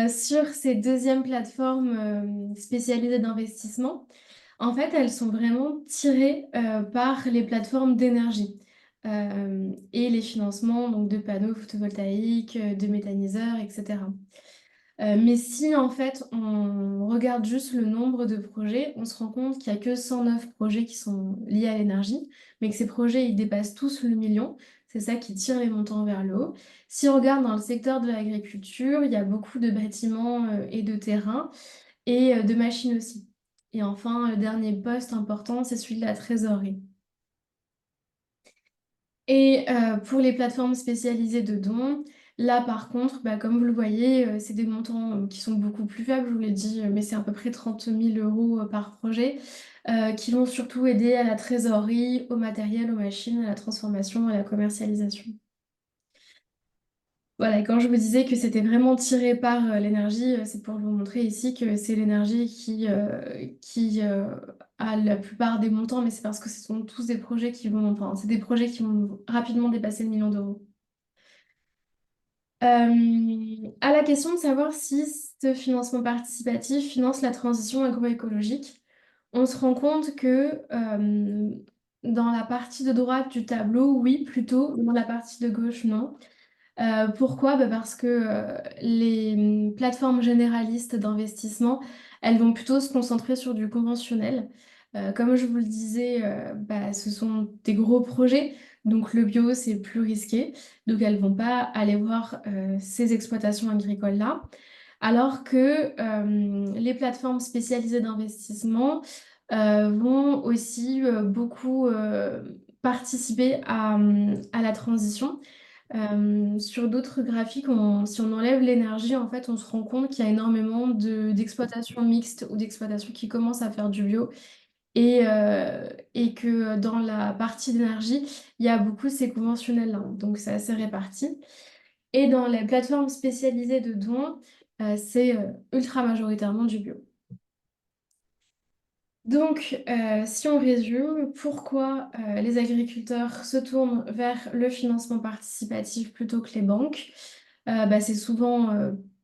Sur ces deuxièmes plateformes spécialisées d'investissement, en fait, elles sont vraiment tirées par les plateformes d'énergie et les financements donc, de panneaux photovoltaïques, de méthaniseurs, etc. Mais si en fait on regarde juste le nombre de projets, on se rend compte qu'il n'y a que 109 projets qui sont liés à l'énergie, mais que ces projets ils dépassent tous le million. C'est ça qui tire les montants vers le haut. Si on regarde dans le secteur de l'agriculture, il y a beaucoup de bâtiments et de terrains et de machines aussi. Et enfin, le dernier poste important, c'est celui de la trésorerie. Et pour les plateformes spécialisées de dons, là par contre, comme vous le voyez, c'est des montants qui sont beaucoup plus faibles, je vous l'ai dit, mais c'est à peu près 30 000 euros par projet, qui vont surtout aider à la trésorerie, au matériel, aux machines, à la transformation, à la commercialisation. Voilà, et quand je vous disais que c'était vraiment tiré par l'énergie, c'est pour vous montrer ici que c'est l'énergie qui a la plupart des montants, mais c'est parce que ce sont tous des projets qui vont, enfin, c'est des projets qui vont rapidement dépasser le million d'euros. À la question de savoir si ce financement participatif finance la transition agroécologique, on se rend compte que dans la partie de droite du tableau, oui, plutôt, dans la partie de gauche, non. Pourquoi? Bah, parce que les plateformes généralistes d'investissement, elles vont plutôt se concentrer sur du conventionnel. Comme je vous le disais, bah, ce sont des gros projets, donc le bio, c'est plus risqué. Donc elles vont pas aller voir ces exploitations agricoles-là. Alors que les plateformes spécialisées d'investissement vont aussi beaucoup participer à la transition. Sur d'autres graphiques, si on enlève l'énergie, en fait, on se rend compte qu'il y a énormément d'exploitations mixtes ou d'exploitations qui commencent à faire du bio et que dans la partie d'énergie, il y a beaucoup ces conventionnels-là. Donc, c'est assez réparti. Et dans les plateformes spécialisées de dons, c'est ultra majoritairement du bio. Donc, si on résume, pourquoi les agriculteurs se tournent vers le financement participatif plutôt que les banques? Bah, c'est souvent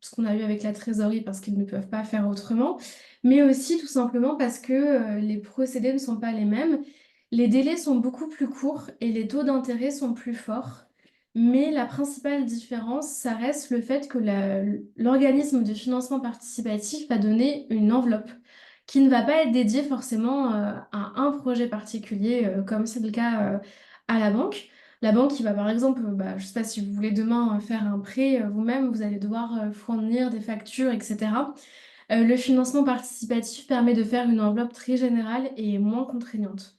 ce qu'on a eu avec la trésorerie parce qu'ils ne peuvent pas faire autrement, mais aussi tout simplement parce que les procédés ne sont pas les mêmes. Les délais sont beaucoup plus courts et les taux d'intérêt sont plus forts. Mais la principale différence, ça reste le fait que l'organisme de financement participatif va donner une enveloppe qui ne va pas être dédiée forcément à un projet particulier, comme c'est le cas à la banque. La banque qui va par exemple, bah, je ne sais pas si vous voulez demain faire un prêt vous-même, vous allez devoir fournir des factures, etc. Le financement participatif permet de faire une enveloppe très générale et moins contraignante.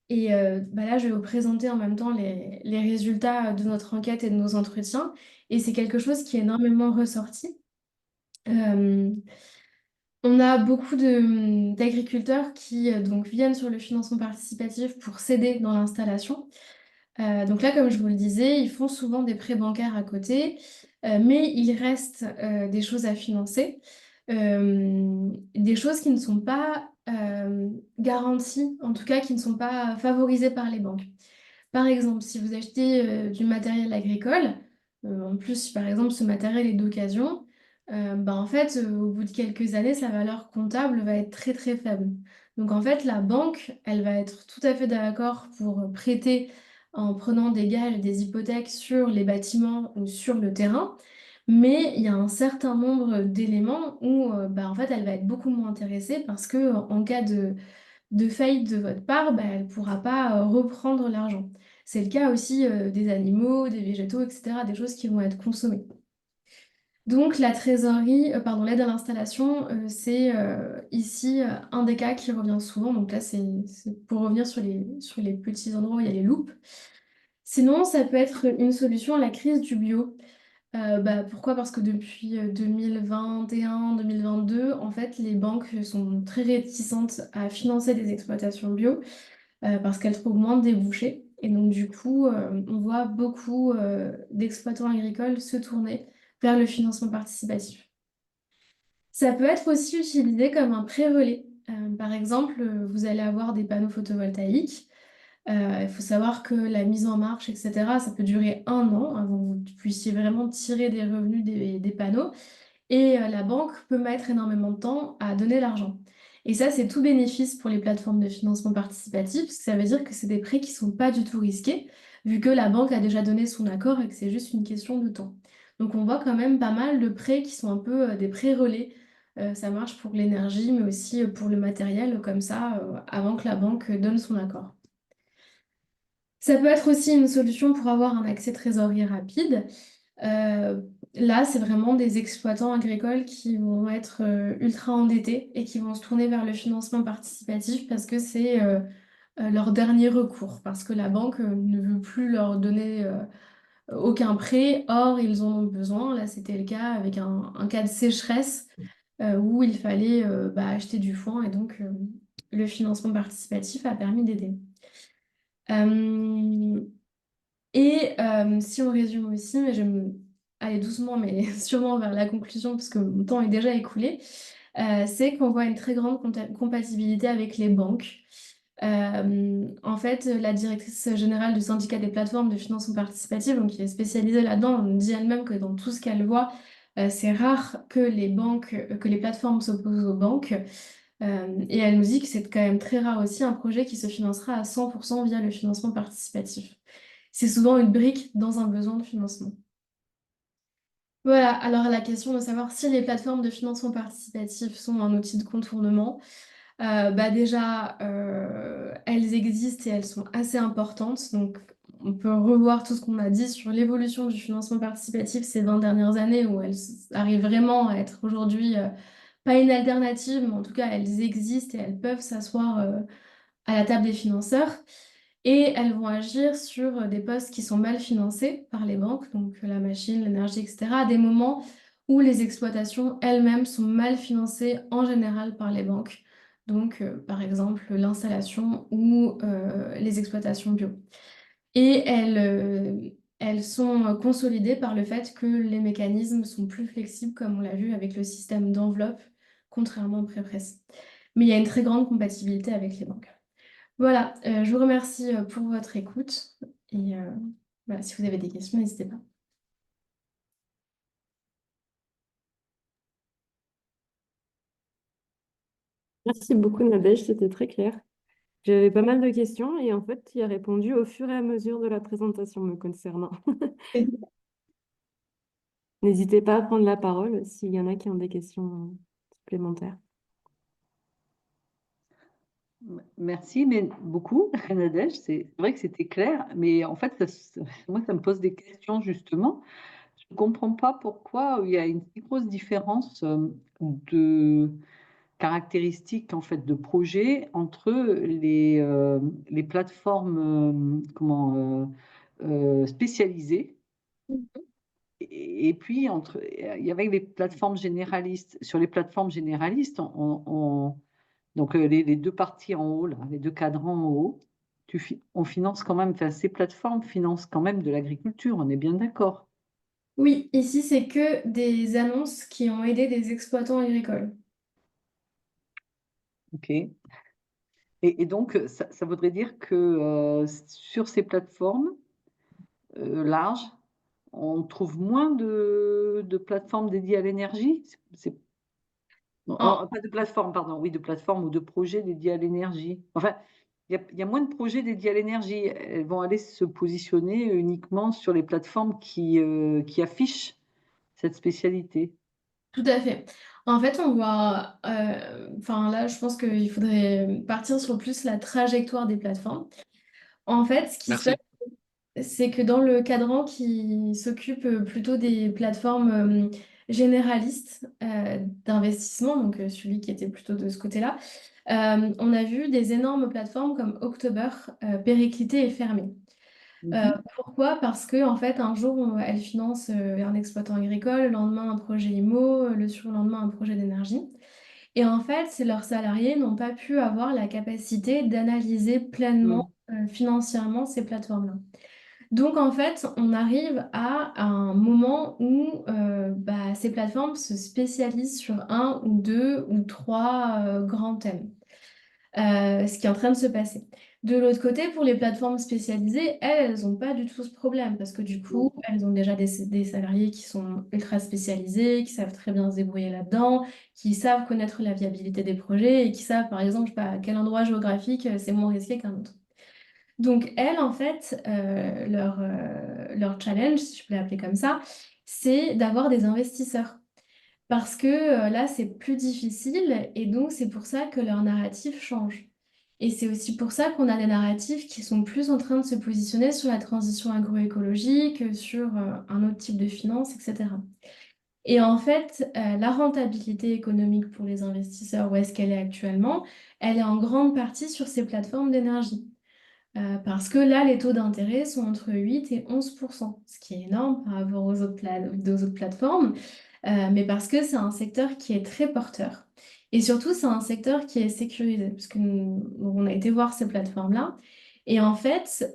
Et bah là, je vais vous présenter en même temps les résultats de notre enquête et de nos entretiens. Et c'est quelque chose qui est énormément ressorti. Euh, on a beaucoup d'agriculteurs qui donc viennent sur le financement participatif pour s'aider dans l'installation. Donc là, comme je vous le disais, ils font souvent des prêts bancaires à côté, mais il reste des choses à financer, des choses qui ne sont pas garanties, en tout cas qui ne sont pas favorisées par les banques. Par exemple, si vous achetez du matériel agricole, en plus, si par exemple ce matériel est d'occasion, bah, en fait, au bout de quelques années, sa valeur comptable va être très très faible. Donc en fait, la banque, elle va être tout à fait d'accord pour prêter en prenant des gages et des hypothèques sur les bâtiments ou sur le terrain, mais il y a un certain nombre d'éléments où bah, en fait, elle va être beaucoup moins intéressée parce que en cas de faillite de votre part, bah, elle ne pourra pas reprendre l'argent. C'est le cas aussi des animaux, des végétaux, etc., des choses qui vont être consommées. Donc la trésorerie, pardon, l'aide à l'installation, c'est ici un des cas qui revient souvent. Donc là, c'est pour revenir sur les petits endroits où il y a les loupes. Sinon, ça peut être une solution à la crise du bio. Bah, pourquoi? Parce que depuis 2021-2022, en fait, les banques sont très réticentes à financer des exploitations bio parce qu'elles trouvent moins de débouchés. Et donc, du coup, on voit beaucoup d'exploitants agricoles se tourner vers le financement participatif. Ça peut être aussi utilisé comme un pré-relais. Par exemple, vous allez avoir des panneaux photovoltaïques. Il faut savoir que la mise en marche, etc., ça peut durer 1 an avant que vous puissiez vraiment tirer des revenus des panneaux. Et la banque peut mettre énormément de temps à donner l'argent. Et ça, c'est tout bénéfice pour les plateformes de financement participatif, parce que ça veut dire que c'est des prêts qui ne sont pas du tout risqués, vu que la banque a déjà donné son accord et que c'est juste une question de temps. Donc on voit quand même pas mal de prêts qui sont un peu des prêts relais. Ça marche pour l'énergie, mais aussi pour le matériel, comme ça, avant que la banque donne son accord. Ça peut être aussi une solution pour avoir un accès trésorerie rapide. Euh, Là, c'est vraiment des exploitants agricoles qui vont être ultra endettés et qui vont se tourner vers le financement participatif parce que c'est leur dernier recours, parce que la banque ne veut plus leur donner aucun prêt, or ils en ont besoin. Là, c'était le cas avec un cas de sécheresse où il fallait bah, acheter du foin et donc le financement participatif a permis d'aider. Euh, et si on résume aussi, mais aller doucement, mais sûrement vers la conclusion, parce que mon temps est déjà écoulé, c'est qu'on voit une très grande compatibilité avec les banques. En fait, la directrice générale du syndicat des plateformes de financement participatif, donc qui est spécialisée là-dedans, dit elle-même que dans tout ce qu'elle voit, c'est rare que que les plateformes s'opposent aux banques. Et elle nous dit que c'est quand même très rare aussi un projet qui se financera à 100% via le financement participatif. C'est souvent une brique dans un besoin de financement. Voilà, alors la question de savoir si les plateformes de financement participatif sont un outil de contournement. Bah déjà, elles existent et elles sont assez importantes. Donc, on peut revoir tout ce qu'on a dit sur l'évolution du financement participatif ces 20 dernières années, où elles arrivent vraiment à être aujourd'hui pas une alternative, mais en tout cas, elles existent et elles peuvent s'asseoir à la table des financeurs. Et elles vont agir sur des postes qui sont mal financés par les banques, donc la machine, l'énergie, etc., à des moments où les exploitations elles-mêmes sont mal financées en général par les banques. Donc, par exemple, l'installation ou les exploitations bio. Et elles sont consolidées par le fait que les mécanismes sont plus flexibles, comme on l'a vu avec le système d'enveloppe, contrairement au prêt-presse. Mais il y a une très grande compatibilité avec les banques. Voilà, je vous remercie pour votre écoute. Et voilà, si vous avez des questions, n'hésitez pas. Merci beaucoup, Nadège, c'était très clair. J'avais pas mal de questions et en fait, tu y as répondu au fur et à mesure de la présentation me concernant. N'hésitez pas à prendre la parole s'il y en a qui ont des questions supplémentaires. Merci, mais beaucoup, Nadège. C'est vrai que c'était clair, mais en fait, moi, ça me pose des questions justement. Je ne comprends pas pourquoi il y a une si grosse différence de caractéristiques en fait de projet entre les plateformes spécialisées et puis il y avait les plateformes généralistes. Sur les plateformes généralistes, donc les deux parties en haut, là, les deux cadrans en haut, on finance quand même, enfin, ces plateformes financent quand même de l'agriculture, on est bien d'accord. Oui, ici, c'est que des annonces qui ont aidé des exploitants agricoles. Ok. Et donc, ça voudrait dire que sur ces plateformes larges, on trouve moins de plateformes dédiées à l'énergie. Non, En- pas de plateformes, pardon, oui, de plateformes ou de projets dédiés à l'énergie. Enfin, il y a moins de projets dédiés à l'énergie. Elles vont aller se positionner uniquement sur les plateformes qui affichent cette spécialité. Tout à fait. En fait, on voit, enfin là, je pense qu'il faudrait partir sur plus la trajectoire des plateformes. En fait, ce qui se passe, Merci. c'est que dans le cadran qui s'occupe plutôt des plateformes généralistes d'investissement, donc celui qui était plutôt de ce côté-là, on a vu des énormes plateformes comme October péricliter et fermer. Mhm. Pourquoi? Parce que en fait, un jour, elle finance un exploitant agricole, le lendemain un projet IMO, le surlendemain un projet d'énergie. Et en fait, leurs salariés n'ont pas pu avoir la capacité d'analyser pleinement Mm. financièrement ces plateformes-là. Donc en fait, on arrive à un moment où bah, ces plateformes se spécialisent sur un ou deux ou trois grands thèmes. Ce qui est en train de se passer. De l'autre côté, pour les plateformes spécialisées, elles n'ont pas du tout ce problème parce que du coup, elles ont déjà des salariés qui sont ultra spécialisés, qui savent très bien se débrouiller là-dedans, qui savent connaître la viabilité des projets et qui savent, par exemple, je sais pas, à quel endroit géographique c'est moins risqué qu'un autre. Donc, elles, en fait, leur challenge, si je peux l'appeler comme ça, c'est d'avoir des investisseurs. Parce que là, c'est plus difficile et donc c'est pour ça que leur narratif change. Et c'est aussi pour ça qu'on a des narratifs qui sont plus en train de se positionner sur la transition agroécologique, sur un autre type de finance, etc. Et en fait, la rentabilité économique pour les investisseurs, où est-ce qu'elle est actuellement? Elle est en grande partie sur ces plateformes d'énergie. Parce que là, les taux d'intérêt sont entre 8 et 11%, ce qui est énorme par rapport aux autres plateformes, mais parce que c'est un secteur qui est très porteur. Et surtout, c'est un secteur qui est sécurisé, parce que on a été voir ces plateformes-là, Et en fait,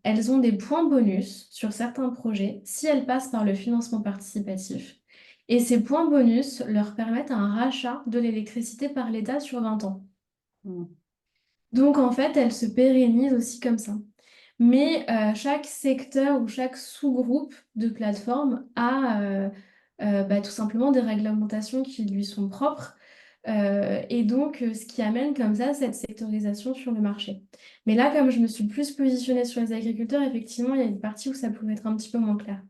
elles ont des points bonus sur certains projets si elles passent par le financement participatif. Et ces points bonus leur permettent un rachat de l'électricité par l'État sur 20 ans. Mm. Donc, en fait, elles se pérennisent aussi comme ça. Mais chaque secteur ou chaque sous-groupe de plateforme a tout simplement des réglementations qui lui sont propres. Et donc, ce qui amène comme ça cette sectorisation sur le marché. Mais là, comme je me suis plus positionnée sur les agriculteurs, effectivement, il y a une partie où ça pouvait être un petit peu moins clair.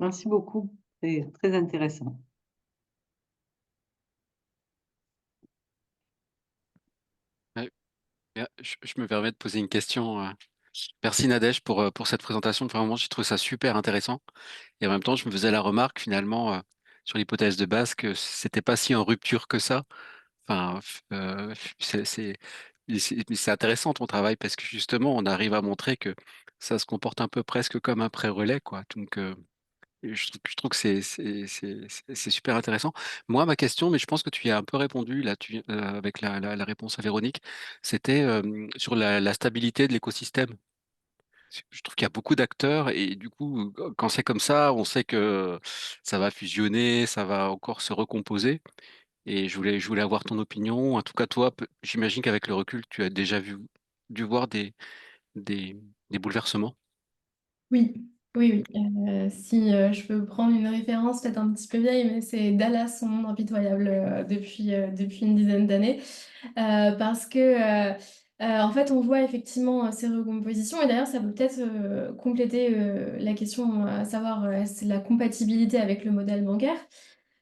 Merci beaucoup. C'est très intéressant. Ouais, je me permets de poser une question. Merci Nadège pour cette présentation. Vraiment, j'ai trouvé ça super intéressant. Et en même temps, je me faisais la remarque finalement sur l'hypothèse de base que c'était pas si en rupture que ça. Enfin, c'est intéressant ton travail parce que justement, on arrive à montrer que ça se comporte un peu presque comme un pré-relais, quoi. Donc, je trouve que c'est super intéressant. Moi, ma question, mais je pense que tu y as un peu répondu là, avec la réponse à Véronique, c'était sur la stabilité de l'écosystème. Je trouve qu'il y a beaucoup d'acteurs et du coup, quand c'est comme ça, on sait que ça va fusionner, ça va encore se recomposer. Et je voulais avoir ton opinion. En tout cas, toi, j'imagine qu'avec le recul, tu as déjà dû voir des, des bouleversements. Oui, oui, oui. Si je peux prendre une référence peut-être un petit peu vieille, mais c'est Dallas, son monde impitoyable depuis une dizaine d'années. Parce que en fait, on voit effectivement ces recompositions. Et d'ailleurs, ça peut peut-être compléter la question, à savoir c'est la compatibilité avec le modèle bancaire.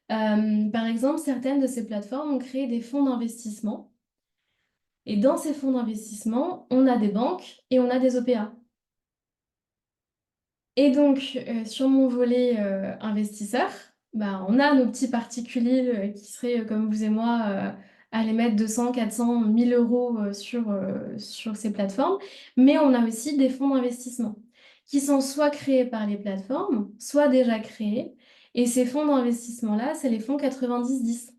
Par exemple, certaines de ces plateformes ont créé des fonds d'investissement. Et dans ces fonds d'investissement, on a des banques et on a des OPA. Et donc, sur mon volet investisseur, bah, on a nos petits particuliers qui seraient comme vous et moi, à aller mettre 200, 400, 1000 euros sur ces plateformes. Mais on a aussi des fonds d'investissement qui sont soit créés par les plateformes, soit déjà créés. Et ces fonds d'investissement-là, c'est les fonds 90-10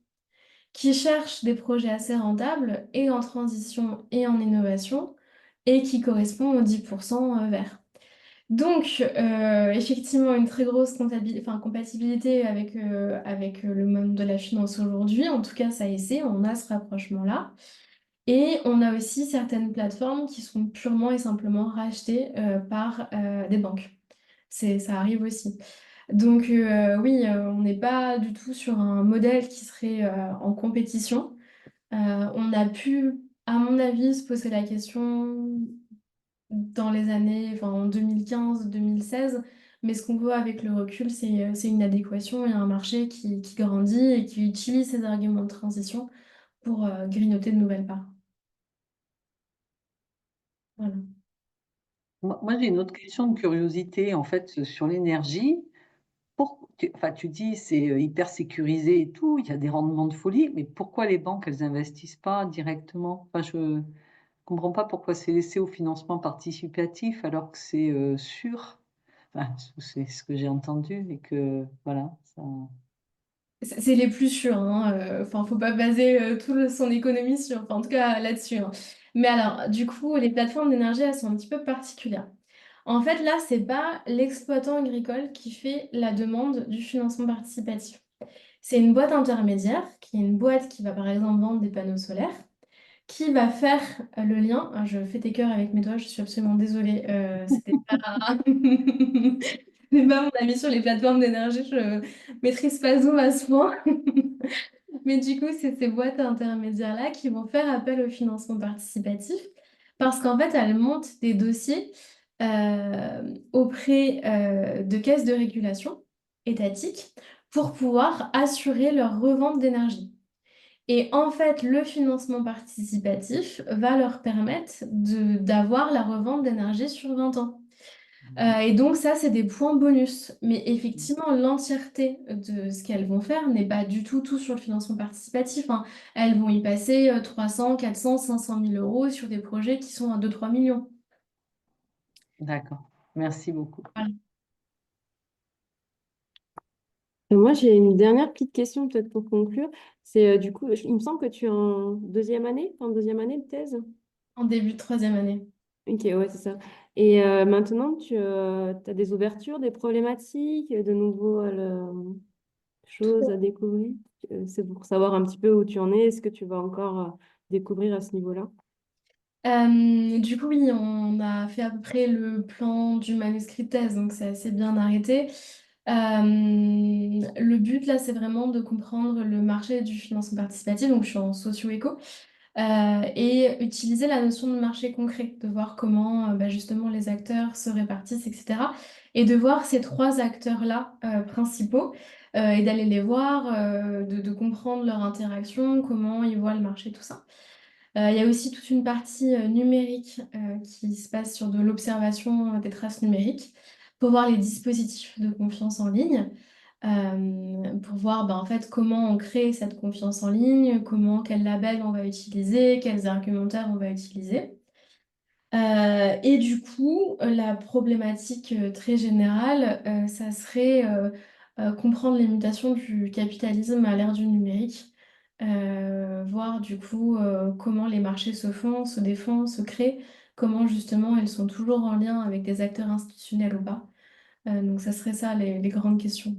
qui cherchent des projets assez rentables et en transition et en innovation et qui correspondent aux 10% verts. Donc, effectivement, une très grosse compatibilité avec le monde de la finance aujourd'hui. En tout cas, ça essaie, on a ce rapprochement-là. Et on a aussi certaines plateformes qui sont purement et simplement rachetées par des banques. Ça arrive aussi. Donc, oui, on n'est pas du tout sur un modèle qui serait en compétition. On a pu, à mon avis, se poser la question dans les années, enfin en 2015-2016. Mais ce qu'on voit avec le recul, c'est une adéquation et un marché qui grandit et qui utilise ces arguments de transition pour grignoter de nouvelles parts. Voilà. Moi, j'ai une autre question de curiosité, en fait, sur l'énergie. Enfin, tu dis c'est hyper sécurisé et tout, il y a des rendements de folie, mais pourquoi les banques, elles investissent pas directement? Enfin, je comprends pas pourquoi c'est laissé au financement participatif alors que c'est sûr. Enfin, c'est ce que j'ai entendu et que voilà, ça. C'est les plus sûrs, hein. Enfin, faut pas baser son économie sur, enfin, en tout cas là-dessus, hein. Mais alors, du coup, les plateformes d'énergie, elles sont un petit peu particulières. En fait, là, c'est pas l'exploitant agricole qui fait la demande du financement participatif. C'est une boîte intermédiaire, qui est une boîte qui va par exemple vendre des panneaux solaires, qui va faire le lien. Ah, je fais tes cœurs avec mes doigts, je suis absolument désolée. C'était pas... c'était pas mon avis sur les plateformes d'énergie, je maîtrise pas Zoom à ce point. Mais du coup, c'est ces boîtes intermédiaires-là qui vont faire appel au financement participatif parce qu'en fait, elles montent des dossiers auprès de caisses de régulation étatiques pour pouvoir assurer leur revente d'énergie. Et en fait, le financement participatif va leur permettre d'avoir la revente d'énergie sur 20 ans. Et donc ça, c'est des points bonus. Mais effectivement, l'entièreté de ce qu'elles vont faire n'est pas du tout sur le financement participatif, hein. Elles vont y passer 300, 400, 500 000 euros sur des projets qui sont à 2-3 millions. D'accord. Merci beaucoup. Voilà. Moi, j'ai une dernière petite question peut-être pour conclure. C'est du coup, il me semble que tu es en deuxième année de thèse. En début de troisième année. Ok, ouais, c'est ça. Et maintenant, tu as des ouvertures, des problématiques, de nouveaux choses à découvrir. C'est pour savoir un petit peu où tu en es, est-ce que tu vas encore découvrir à ce niveau-là? Du coup, oui, on a fait à peu près le plan du manuscrit de thèse, donc c'est assez bien arrêté. Le but, là, c'est vraiment de comprendre le marché du financement participatif, donc je suis en socio-éco, et utiliser la notion de marché concret, de voir comment bah, justement les acteurs se répartissent, etc. Et de voir ces trois acteurs-là principaux, et d'aller les voir, de comprendre leur interaction, comment ils voient le marché, tout ça. Il y a aussi toute une partie numérique qui se passe sur de l'observation des traces numériques pour voir les dispositifs de confiance en ligne, pour voir ben, en fait, comment on crée cette confiance en ligne, quel label on va utiliser, quels argumentaires on va utiliser. Et du coup, la problématique très générale, ça serait comprendre les mutations du capitalisme à l'ère du numérique, voir du coup comment les marchés se font, se défendent, se créent, comment justement elles sont toujours en lien avec des acteurs institutionnels ou pas. Donc ça serait ça les grandes questions.